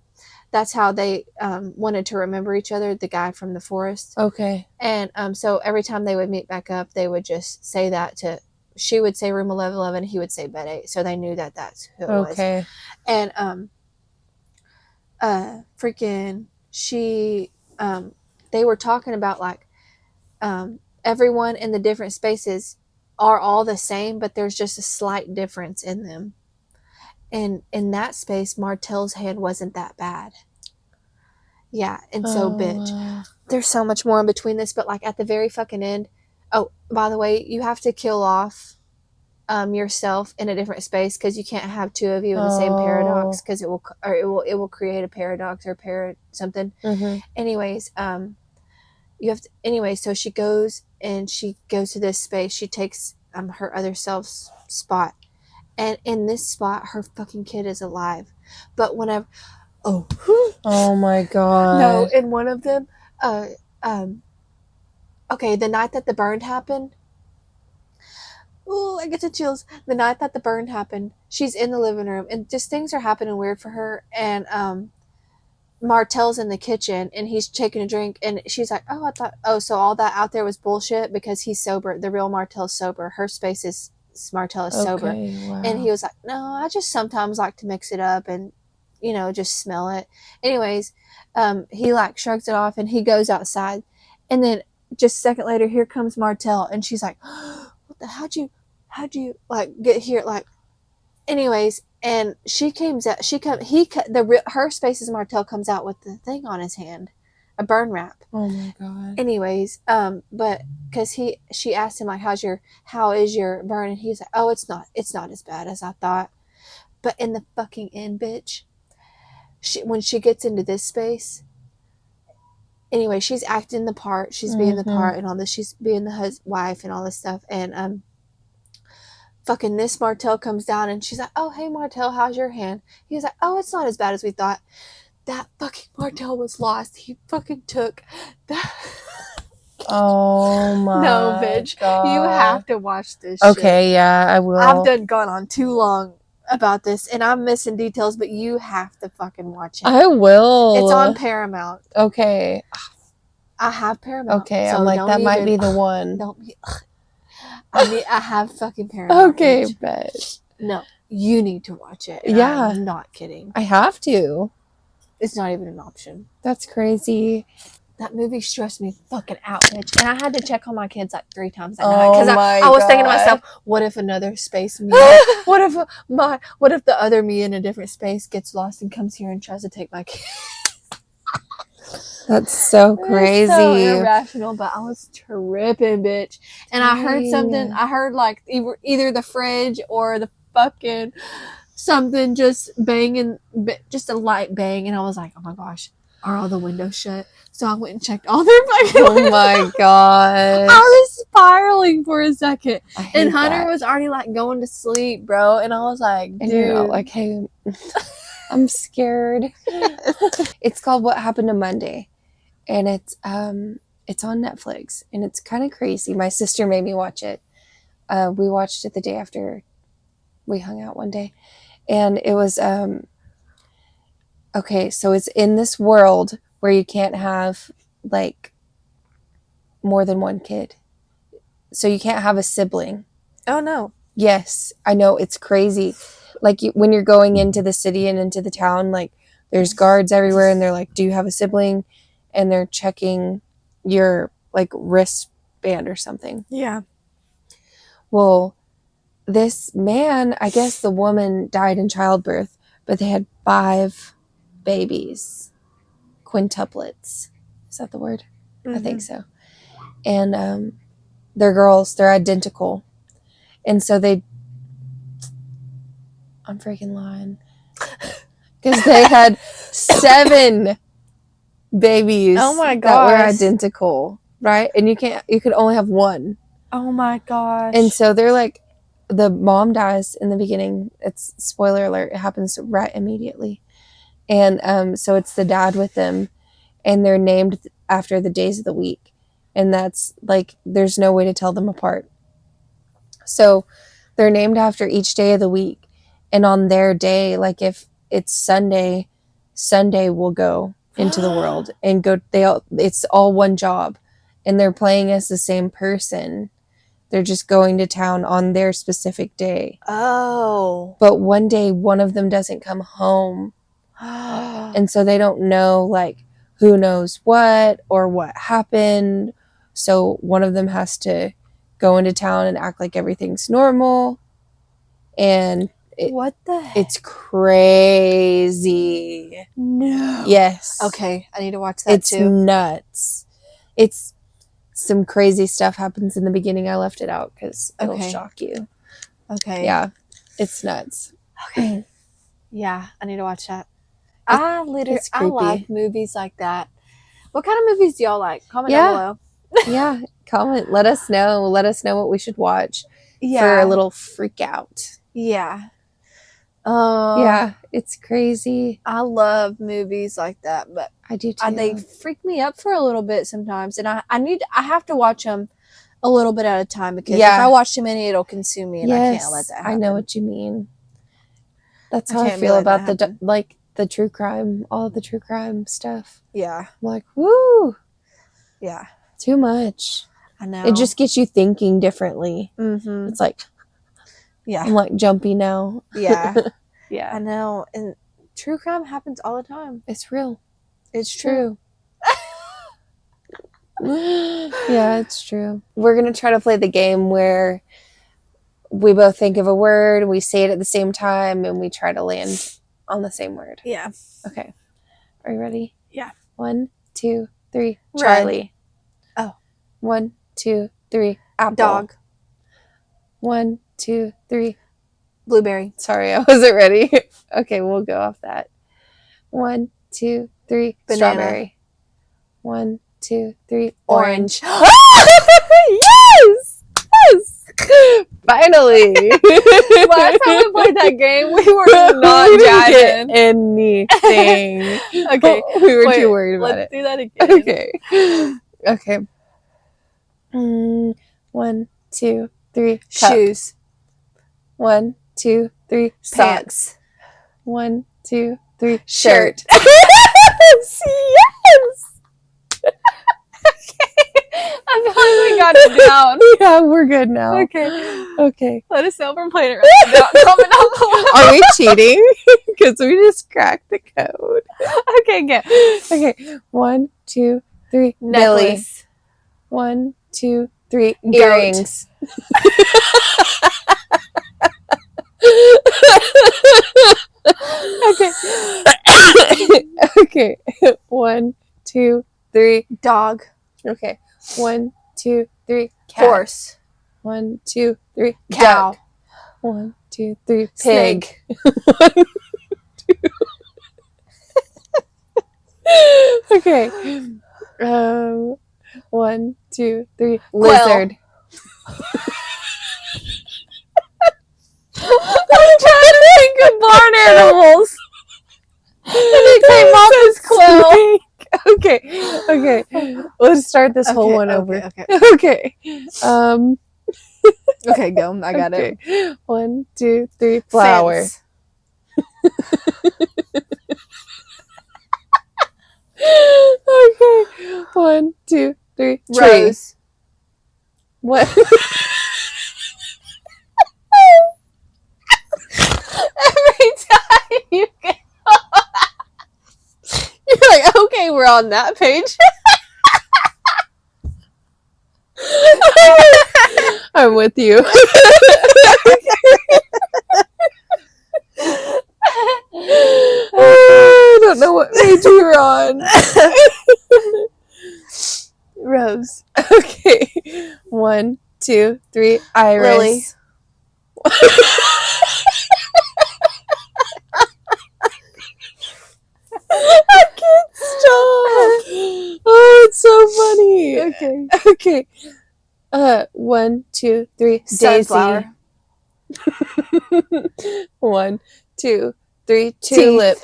Speaker 1: that's how they wanted to remember each other, the guy from the forest.
Speaker 2: Okay.
Speaker 1: And so every time they would meet back up, they would just say that to, she would say room 11, he would say bed 8. So they knew that that's who it was.
Speaker 2: Okay.
Speaker 1: And freaking, they were talking about, like, everyone in the different spaces are all the same, but there's just a slight difference in them. And in that space, Martel's hand wasn't that bad. Yeah, and so, bitch, there's so much more in between this, but like at the very fucking end, oh, by the way, you have to kill off yourself in a different space, because you can't have two of you in the same paradox, because it will create a paradox or something.
Speaker 2: Mm-hmm.
Speaker 1: Anyways, you have to, anyway, so she goes to this space. She takes her other self's spot, and in this spot, her fucking kid is alive. But whenever, oh my god, no, in one of them, okay, the night that the burn happened. Oh, I get the chills. The night that the burn happened, she's in the living room, and just things are happening weird for her. And Martel's in the kitchen, and he's taking a drink, and she's like, so all that out there was bullshit, because he's sober. The real Martel's sober. Her space is, Martel is sober.
Speaker 2: Wow.
Speaker 1: And he was like, no, I just sometimes like to mix it up and, just smell it. Anyways, he like shrugs it off, and he goes outside, and then just a second later, here comes Martel, and she's like, what the, how'd you like get here? Like, anyways, and her space's Martel comes out with the thing on his hand, a burn wrap.
Speaker 2: Oh my god.
Speaker 1: Anyways, but because she asked him, like, how is your burn? And he's like, oh, it's not as bad as I thought. But in the fucking end, bitch, when she gets into this space, anyway, she's acting the part, she's being the part and all this, she's being the wife and all this stuff, and fucking this Martel comes down, and she's like, oh, hey, Martel, how's your hand? He's like, oh, it's not as bad as we thought. That fucking Martel was lost. He fucking took that.
Speaker 2: Oh my
Speaker 1: no, bitch. God. You have to watch this
Speaker 2: okay,
Speaker 1: shit.
Speaker 2: Yeah, I will.
Speaker 1: I've gone on too long. about this, and I'm missing details, but you have to fucking watch it.
Speaker 2: I will.
Speaker 1: It's on Paramount.
Speaker 2: Okay.
Speaker 1: I have Paramount.
Speaker 2: Okay,
Speaker 1: so
Speaker 2: I'm like,
Speaker 1: don't
Speaker 2: that might
Speaker 1: even-
Speaker 2: be the one.
Speaker 1: Don't be. I have fucking Paramount.
Speaker 2: Okay,
Speaker 1: bitch.
Speaker 2: bet.
Speaker 1: No, you need to watch it. And
Speaker 2: Yeah.
Speaker 1: I'm not kidding.
Speaker 2: I have to.
Speaker 1: It's not even an option.
Speaker 2: That's crazy.
Speaker 1: That movie stressed me fucking out, bitch. And I had to check on my kids like 3 times that night.
Speaker 2: Oh
Speaker 1: Because
Speaker 2: my
Speaker 1: I was thinking to
Speaker 2: God.
Speaker 1: myself, what if another space me? What if the other me in a different space gets lost and comes here and tries to take my kids?
Speaker 2: That's so crazy.
Speaker 1: It's so irrational, but I was tripping, bitch. And I heard something. I heard like either the fridge or the fucking something just banging, just a light bang, and I was like, oh my gosh, are all the windows shut? So I went and checked all their fucking
Speaker 2: Oh my gosh.
Speaker 1: I was spiraling for a second.
Speaker 2: I hate
Speaker 1: And Hunter
Speaker 2: that.
Speaker 1: was already like going to sleep, bro. And I was like,
Speaker 2: And you're
Speaker 1: dude.
Speaker 2: not like, hey, I'm scared. It's called What Happened to Monday. And it's on Netflix. And it's kind of crazy. My sister made me watch it. We watched it the day after we hung out one day. And it was, okay, so it's in this world where you can't have like more than one kid. So you can't have a sibling.
Speaker 1: Oh no.
Speaker 2: Yes, I know, it's crazy. Like when you're going into the city and into the town, like there's guards everywhere and they're like, do you have a sibling? And they're checking your like wristband or something.
Speaker 1: Yeah.
Speaker 2: Well, this man, I guess the woman died in childbirth, but they had 5 babies. Quintuplets. Is that the word?
Speaker 1: Mm-hmm.
Speaker 2: I think so. And they're girls. They're identical. And so I'm freaking lying. Because they had 7 babies
Speaker 1: Oh my
Speaker 2: that were
Speaker 1: gosh.
Speaker 2: identical. Right? And you could only have one.
Speaker 1: Oh my gosh.
Speaker 2: And so they're like, the mom dies in the beginning. It's spoiler alert. It happens right immediately. And so it's the dad with them, and they're named after the days of the week. And that's like, there's no way to tell them apart. So they're named after each day of the week. And on their day, like if it's Sunday will go into the world and go, it's all one job. And they're playing as the same person. They're just going to town on their specific day.
Speaker 1: Oh.
Speaker 2: But one day, one of them doesn't come home. And so they don't know, like, who knows what or what happened. So one of them has to go into town and act like everything's normal. And
Speaker 1: what the heck?
Speaker 2: it's crazy.
Speaker 1: No.
Speaker 2: Yes.
Speaker 1: Okay, I need to watch that too.
Speaker 2: It's nuts. It's some crazy stuff happens in the beginning. I left it out because it'll shock you.
Speaker 1: Okay.
Speaker 2: Yeah. It's nuts.
Speaker 1: Okay. Yeah, I need to watch that. I like movies like that. What kind of movies do y'all like? Comment down below.
Speaker 2: Yeah. Comment. Let us know. Let us know what we should watch for a little freak out.
Speaker 1: Yeah.
Speaker 2: Yeah, it's crazy.
Speaker 1: I love movies like that, but
Speaker 2: I do too.
Speaker 1: They freak me up for a little bit sometimes, and I have to watch them a little bit at a time, because if I watch too many, it'll consume me, and I can't let that happen.
Speaker 2: I know what you mean. That's how I feel about the true crime, all of the true crime stuff.
Speaker 1: Yeah.
Speaker 2: I'm like, woo.
Speaker 1: Yeah.
Speaker 2: Too much.
Speaker 1: I know.
Speaker 2: It just gets you thinking differently.
Speaker 1: Mm-hmm.
Speaker 2: It's like,
Speaker 1: yeah.
Speaker 2: I'm like jumpy now.
Speaker 1: Yeah.
Speaker 2: Yeah.
Speaker 1: I know. And true crime happens all the time.
Speaker 2: It's real.
Speaker 1: It's true.
Speaker 2: Yeah, it's true. We're going to try to play the game where we both think of a word, we say it at the same time, and we try to land on the same word.
Speaker 1: Yeah.
Speaker 2: Okay. Are you ready?
Speaker 1: Yeah.
Speaker 2: 1, 2, 3. Charlie.
Speaker 1: Oh.
Speaker 2: 1, 2, 3. Apple.
Speaker 1: Dog.
Speaker 2: 1, 2, 3.
Speaker 1: Blueberry.
Speaker 2: Sorry, I wasn't ready. Okay, we'll go off that. 1, 2, 3.
Speaker 1: Banana.
Speaker 2: Strawberry. 1, 2, 3.
Speaker 1: Orange.
Speaker 2: Yes! Yes! Finally.
Speaker 1: Last time we played that game, we were not jiving
Speaker 2: anything.
Speaker 1: Okay.
Speaker 2: We were too worried about it.
Speaker 1: Let's do that again.
Speaker 2: Okay. 1, 2, 3. Cup.
Speaker 1: Shoes.
Speaker 2: 1, 2, 3.
Speaker 1: Socks.
Speaker 2: 1, 2, 3.
Speaker 1: Shirt.
Speaker 2: Yes.
Speaker 1: I feel like we got it down.
Speaker 2: Yeah, we're good now. Okay.
Speaker 1: Let us know if we're playing it right now. Comment down below.
Speaker 2: Are we cheating? Because we just cracked the code.
Speaker 1: Okay, go.
Speaker 2: Okay. 1, 2, 3. Billy.
Speaker 1: Necklace.
Speaker 2: 1, 2, 3.
Speaker 1: Goat.
Speaker 2: Earrings. Okay. Okay. 1, 2, 3.
Speaker 1: Dog.
Speaker 2: Okay. 1, 2, 3. Cat.
Speaker 1: Horse.
Speaker 2: 1, 2, 3.
Speaker 1: Cow.
Speaker 2: Duck. 1, 2, 3. Pig.
Speaker 1: Snake.
Speaker 2: 1, 2. Okay. 1, 2, 3. Lizard.
Speaker 1: I'm trying to think of barn animals. And it came off as quill.
Speaker 2: Okay. Let's start this whole one over. Okay.
Speaker 1: Okay, go. I got it.
Speaker 2: 1, 2, 3. Flower.
Speaker 1: Fence.
Speaker 2: Okay. 1, 2, 3. Tree.
Speaker 1: Rose.
Speaker 2: What?
Speaker 1: Every time you get you're like, okay, we're on that page.
Speaker 2: I'm with you. I don't know what page we were on.
Speaker 1: Rose.
Speaker 2: Okay. 1, 2, 3. Iris.
Speaker 1: Lily.
Speaker 2: I can't stop. Oh, it's so funny. Okay. 1, 2, 3.
Speaker 1: Sunflower.
Speaker 2: Daisy. 1, 2, 3.
Speaker 1: Teeth.
Speaker 2: Tulip.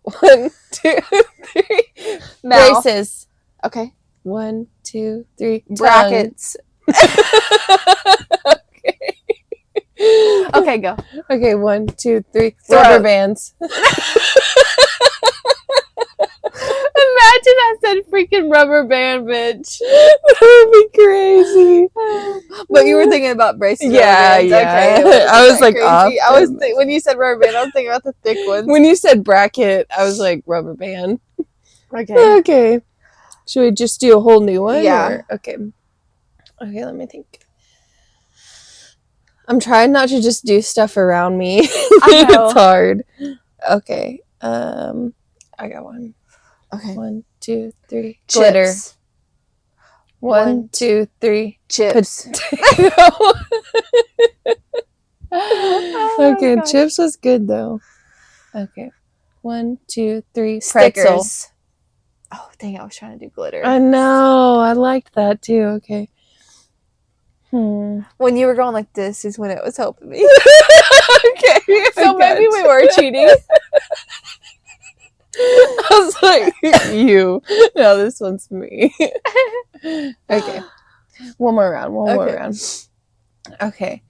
Speaker 2: 1, 2, 3.
Speaker 1: Mouth.
Speaker 2: Braces.
Speaker 1: Okay.
Speaker 2: 1, 2, 3.
Speaker 1: Brackets.
Speaker 2: Okay.
Speaker 1: Okay, go.
Speaker 2: Okay, 1, 2, 3.
Speaker 1: Throat.
Speaker 2: Rubber bands.
Speaker 1: Imagine I said freaking rubber band, bitch.
Speaker 2: That would be crazy.
Speaker 1: But you were thinking about braces.
Speaker 2: Yeah,
Speaker 1: rubber bands.
Speaker 2: yeah.
Speaker 1: Okay,
Speaker 2: I was like,
Speaker 1: crazy.
Speaker 2: off.
Speaker 1: I was when you said rubber band, I was thinking about the thick ones.
Speaker 2: When you said bracket, I was like, rubber band.
Speaker 1: Okay.
Speaker 2: Okay. Should we just do a whole new one?
Speaker 1: Yeah.
Speaker 2: Or? Okay, let me think. I'm trying not to just do stuff around me.
Speaker 1: I know.
Speaker 2: It's hard. Okay. I got one.
Speaker 1: Okay.
Speaker 2: 1, 2, 3.
Speaker 1: Chips.
Speaker 2: Glitter. 1, 2, 3.
Speaker 1: Chips.
Speaker 2: Potato.
Speaker 1: Oh,
Speaker 2: Okay,
Speaker 1: gosh.
Speaker 2: chips was good though. Okay. 1, 2, 3. Pretzel.
Speaker 1: Stickers. Oh, dang, I was trying to do glitter.
Speaker 2: I know. I liked that too. Okay.
Speaker 1: When you were going like this is when it was helping me.
Speaker 2: Okay.
Speaker 1: So maybe we were cheating.
Speaker 2: I was like, you. No, this one's me. Okay. One more round. Okay.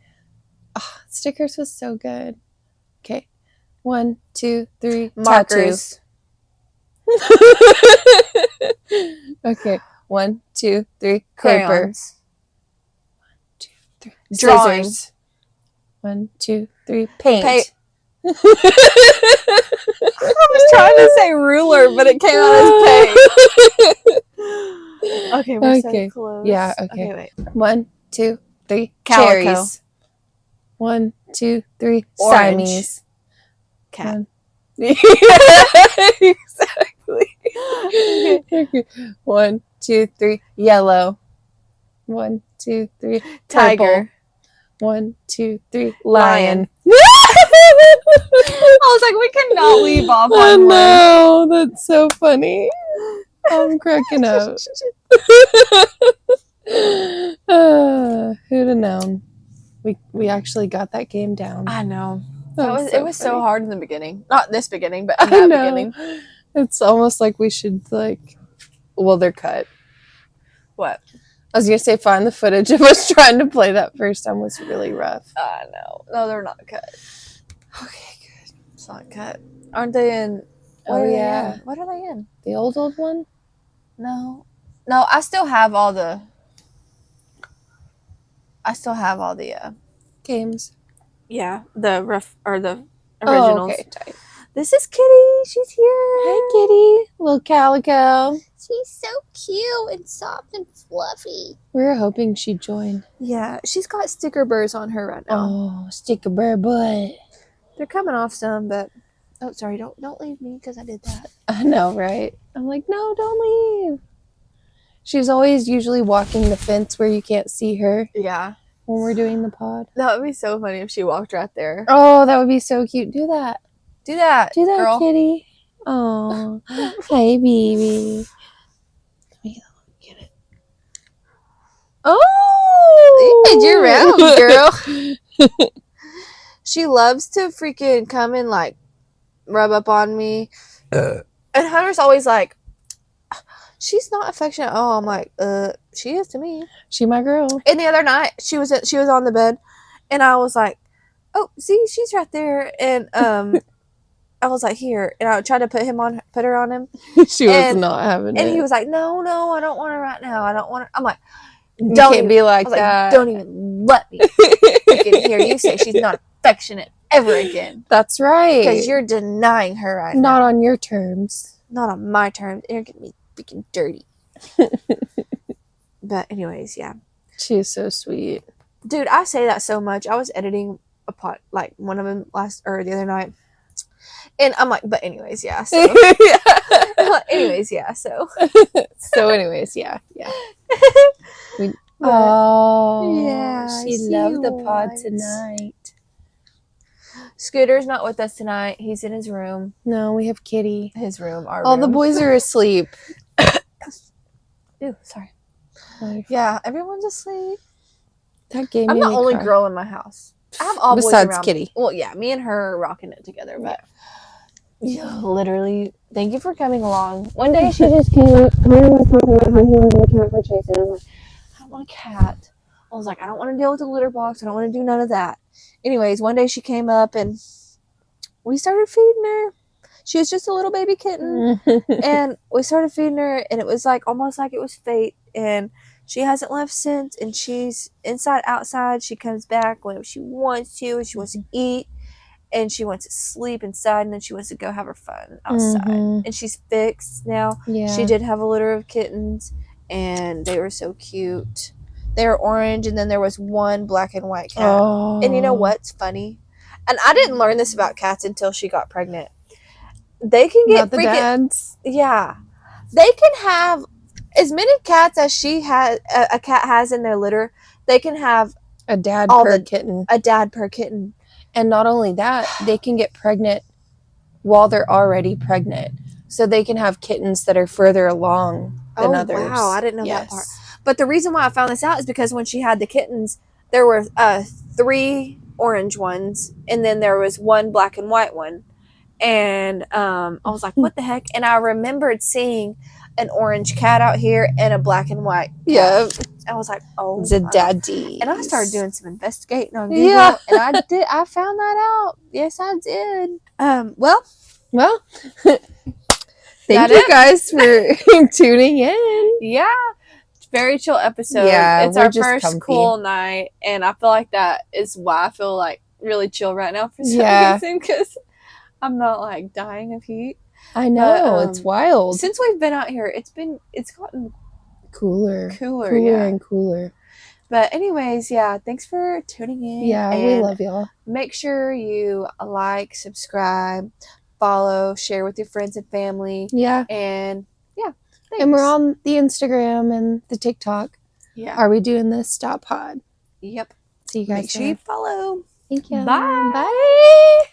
Speaker 2: Oh, stickers was so good. Okay. 1, 2, 3.
Speaker 1: Markers.
Speaker 2: Tattoo. Okay. 1, 2, 3. Clipper.
Speaker 1: Crayons.
Speaker 2: 1, 2, 3.
Speaker 1: Drawing.
Speaker 2: Scissors. 1, 2, 3. Paint.
Speaker 1: I was trying to say ruler, but it came out as paint. Okay, we're so close.
Speaker 2: Yeah, okay.
Speaker 1: Wait.
Speaker 2: 1, 2, 3.
Speaker 1: Calico.
Speaker 2: Cherries. 1, 2, 3.
Speaker 1: Orange.
Speaker 2: Siamese.
Speaker 1: Cat.
Speaker 2: Exactly. Okay. 1, 2, 3. Yellow. 1, 2, 3.
Speaker 1: Tiger.
Speaker 2: 1, 2, 3. Lion.
Speaker 1: I was like, we cannot leave off
Speaker 2: I
Speaker 1: on one.
Speaker 2: know. That's so funny. I'm cracking up. Who'd have known? We actually got that game down.
Speaker 1: I know.
Speaker 2: That
Speaker 1: It was so
Speaker 2: funny.
Speaker 1: hard in the beginning. Not this beginning, but in
Speaker 2: I
Speaker 1: that
Speaker 2: know.
Speaker 1: beginning.
Speaker 2: It's almost like we should well, they're cut.
Speaker 1: What?
Speaker 2: I was gonna say find the footage of us trying to play that first time was really rough.
Speaker 1: No. No, they're not cut. Okay, good. It's not cut. Aren't they in?
Speaker 2: Oh, yeah.
Speaker 1: What are they in?
Speaker 2: The old one?
Speaker 1: No. I still have all the.
Speaker 2: Games.
Speaker 1: Yeah, the rough or the
Speaker 2: Oh,
Speaker 1: originals.
Speaker 2: okay. Tight.
Speaker 1: This is Kitty. She's here.
Speaker 2: Hi, Kitty. Little calico.
Speaker 1: She's so cute and soft and fluffy.
Speaker 2: We were hoping she'd join.
Speaker 1: Yeah, she's got sticker burrs on her right now.
Speaker 2: Oh, stick a bear butt.
Speaker 1: They're coming off some, but sorry, don't leave me because I did that.
Speaker 2: I know, right? I'm like, no, don't leave. She's always usually walking the fence where you can't see her
Speaker 1: Yeah,
Speaker 2: when we're doing the pod.
Speaker 1: that would be so funny if she walked right there.
Speaker 2: Oh, that would be so cute. Do that.
Speaker 1: Do that, girl.
Speaker 2: Kitty. Oh, hey, baby. Let me get it. Oh,
Speaker 1: You're round, girl. She loves to freaking come and like rub up on me. And Hunter's always like, she's not affectionate. Oh, I'm like, she is to me.
Speaker 2: She my girl.
Speaker 1: And the other night, she was on the bed, and I was like, oh, see, she's right there. And I was like, here, and I tried to put her on him.
Speaker 2: She was not having it.
Speaker 1: And he was like, no, I don't want her right now. I don't want her. I'm like,
Speaker 2: you can't be like that.
Speaker 1: Don't even let me freaking hear you say she's not affectionate ever again.
Speaker 2: That's right.
Speaker 1: Because you're denying her right now.
Speaker 2: Not on your terms.
Speaker 1: Not on my terms. You're getting me freaking dirty. But anyways, yeah.
Speaker 2: She is so sweet.
Speaker 1: Dude, I say that so much. I was editing a pot, like one of them the other night. And I'm like, but anyways, yeah. So. Anyways, yeah. So.
Speaker 2: Anyways, yeah. Oh,
Speaker 1: yeah.
Speaker 2: She loved the pod tonight.
Speaker 1: Scooter's not with us tonight. He's in his room.
Speaker 2: No, we have Kitty.
Speaker 1: His room. Our
Speaker 2: All
Speaker 1: room.
Speaker 2: the boys are asleep.
Speaker 1: Ew, sorry. Yeah, everyone's asleep.
Speaker 2: That game.
Speaker 1: I'm the only girl in my house. I have all
Speaker 2: besides
Speaker 1: boys around
Speaker 2: Kitty.
Speaker 1: Me. Well, yeah, me and her are rocking it together, but yeah, literally. Thank you for coming along. One day she just came up. He was talking about how he wanted a cat for Chase, and I'm like, I don't want a cat. I was like, I don't want to deal with the litter box. I don't want to do none of that. Anyways, one day she came up and we started feeding her. She was just a little baby kitten, and we started feeding her, and it was like almost like it was fate. And she hasn't left since, and she's inside, outside. She comes back when she wants to, and she wants to eat, and she wants to sleep inside, and then she wants to go have her fun outside. And she's fixed now.
Speaker 2: Yeah.
Speaker 1: She did have a litter of kittens, and they were so cute. They were orange, and then there was one black and white cat.
Speaker 2: Oh.
Speaker 1: And you know what's funny? And I didn't learn this about cats until she got pregnant. They can get
Speaker 2: Not the dads.
Speaker 1: Yeah. They can have as many cats as a cat has in their litter. They can have
Speaker 2: a dad kitten.
Speaker 1: A dad per kitten.
Speaker 2: And not only that, they can get pregnant while they're already pregnant. So they can have kittens that are further along than others.
Speaker 1: Wow, I didn't know that part. But the reason why I found this out is because when she had the kittens, there were 3 orange ones, and then there was 1 black and white one. And I was like, what the heck? And I remembered seeing an orange cat out here and a black and white cat.
Speaker 2: Yeah.
Speaker 1: I was like, oh,
Speaker 2: it's a daddy.
Speaker 1: And I started doing some investigating on Google. Yeah. And I found that out. Yes, I did. Well,
Speaker 2: thank you guys for tuning in.
Speaker 1: Yeah. Very chill episode.
Speaker 2: Yeah,
Speaker 1: it's our first cool night, and I feel like that is why I feel like really chill right now for some reason, because I'm not like dying of heat.
Speaker 2: I know, it's wild.
Speaker 1: Since we've been out here, it's gotten
Speaker 2: cooler and cooler.
Speaker 1: But anyways, yeah, thanks for tuning in.
Speaker 2: Yeah, we love y'all.
Speaker 1: Make sure you like, subscribe, follow, share with your friends and family.
Speaker 2: Yeah.
Speaker 1: And yeah, thanks.
Speaker 2: And we're on the Instagram and the TikTok.
Speaker 1: Yeah.
Speaker 2: Are we doing this? Stop pod.
Speaker 1: Yep.
Speaker 2: See you guys.
Speaker 1: Make sure you follow.
Speaker 2: Thank you.
Speaker 1: Bye.
Speaker 2: Bye.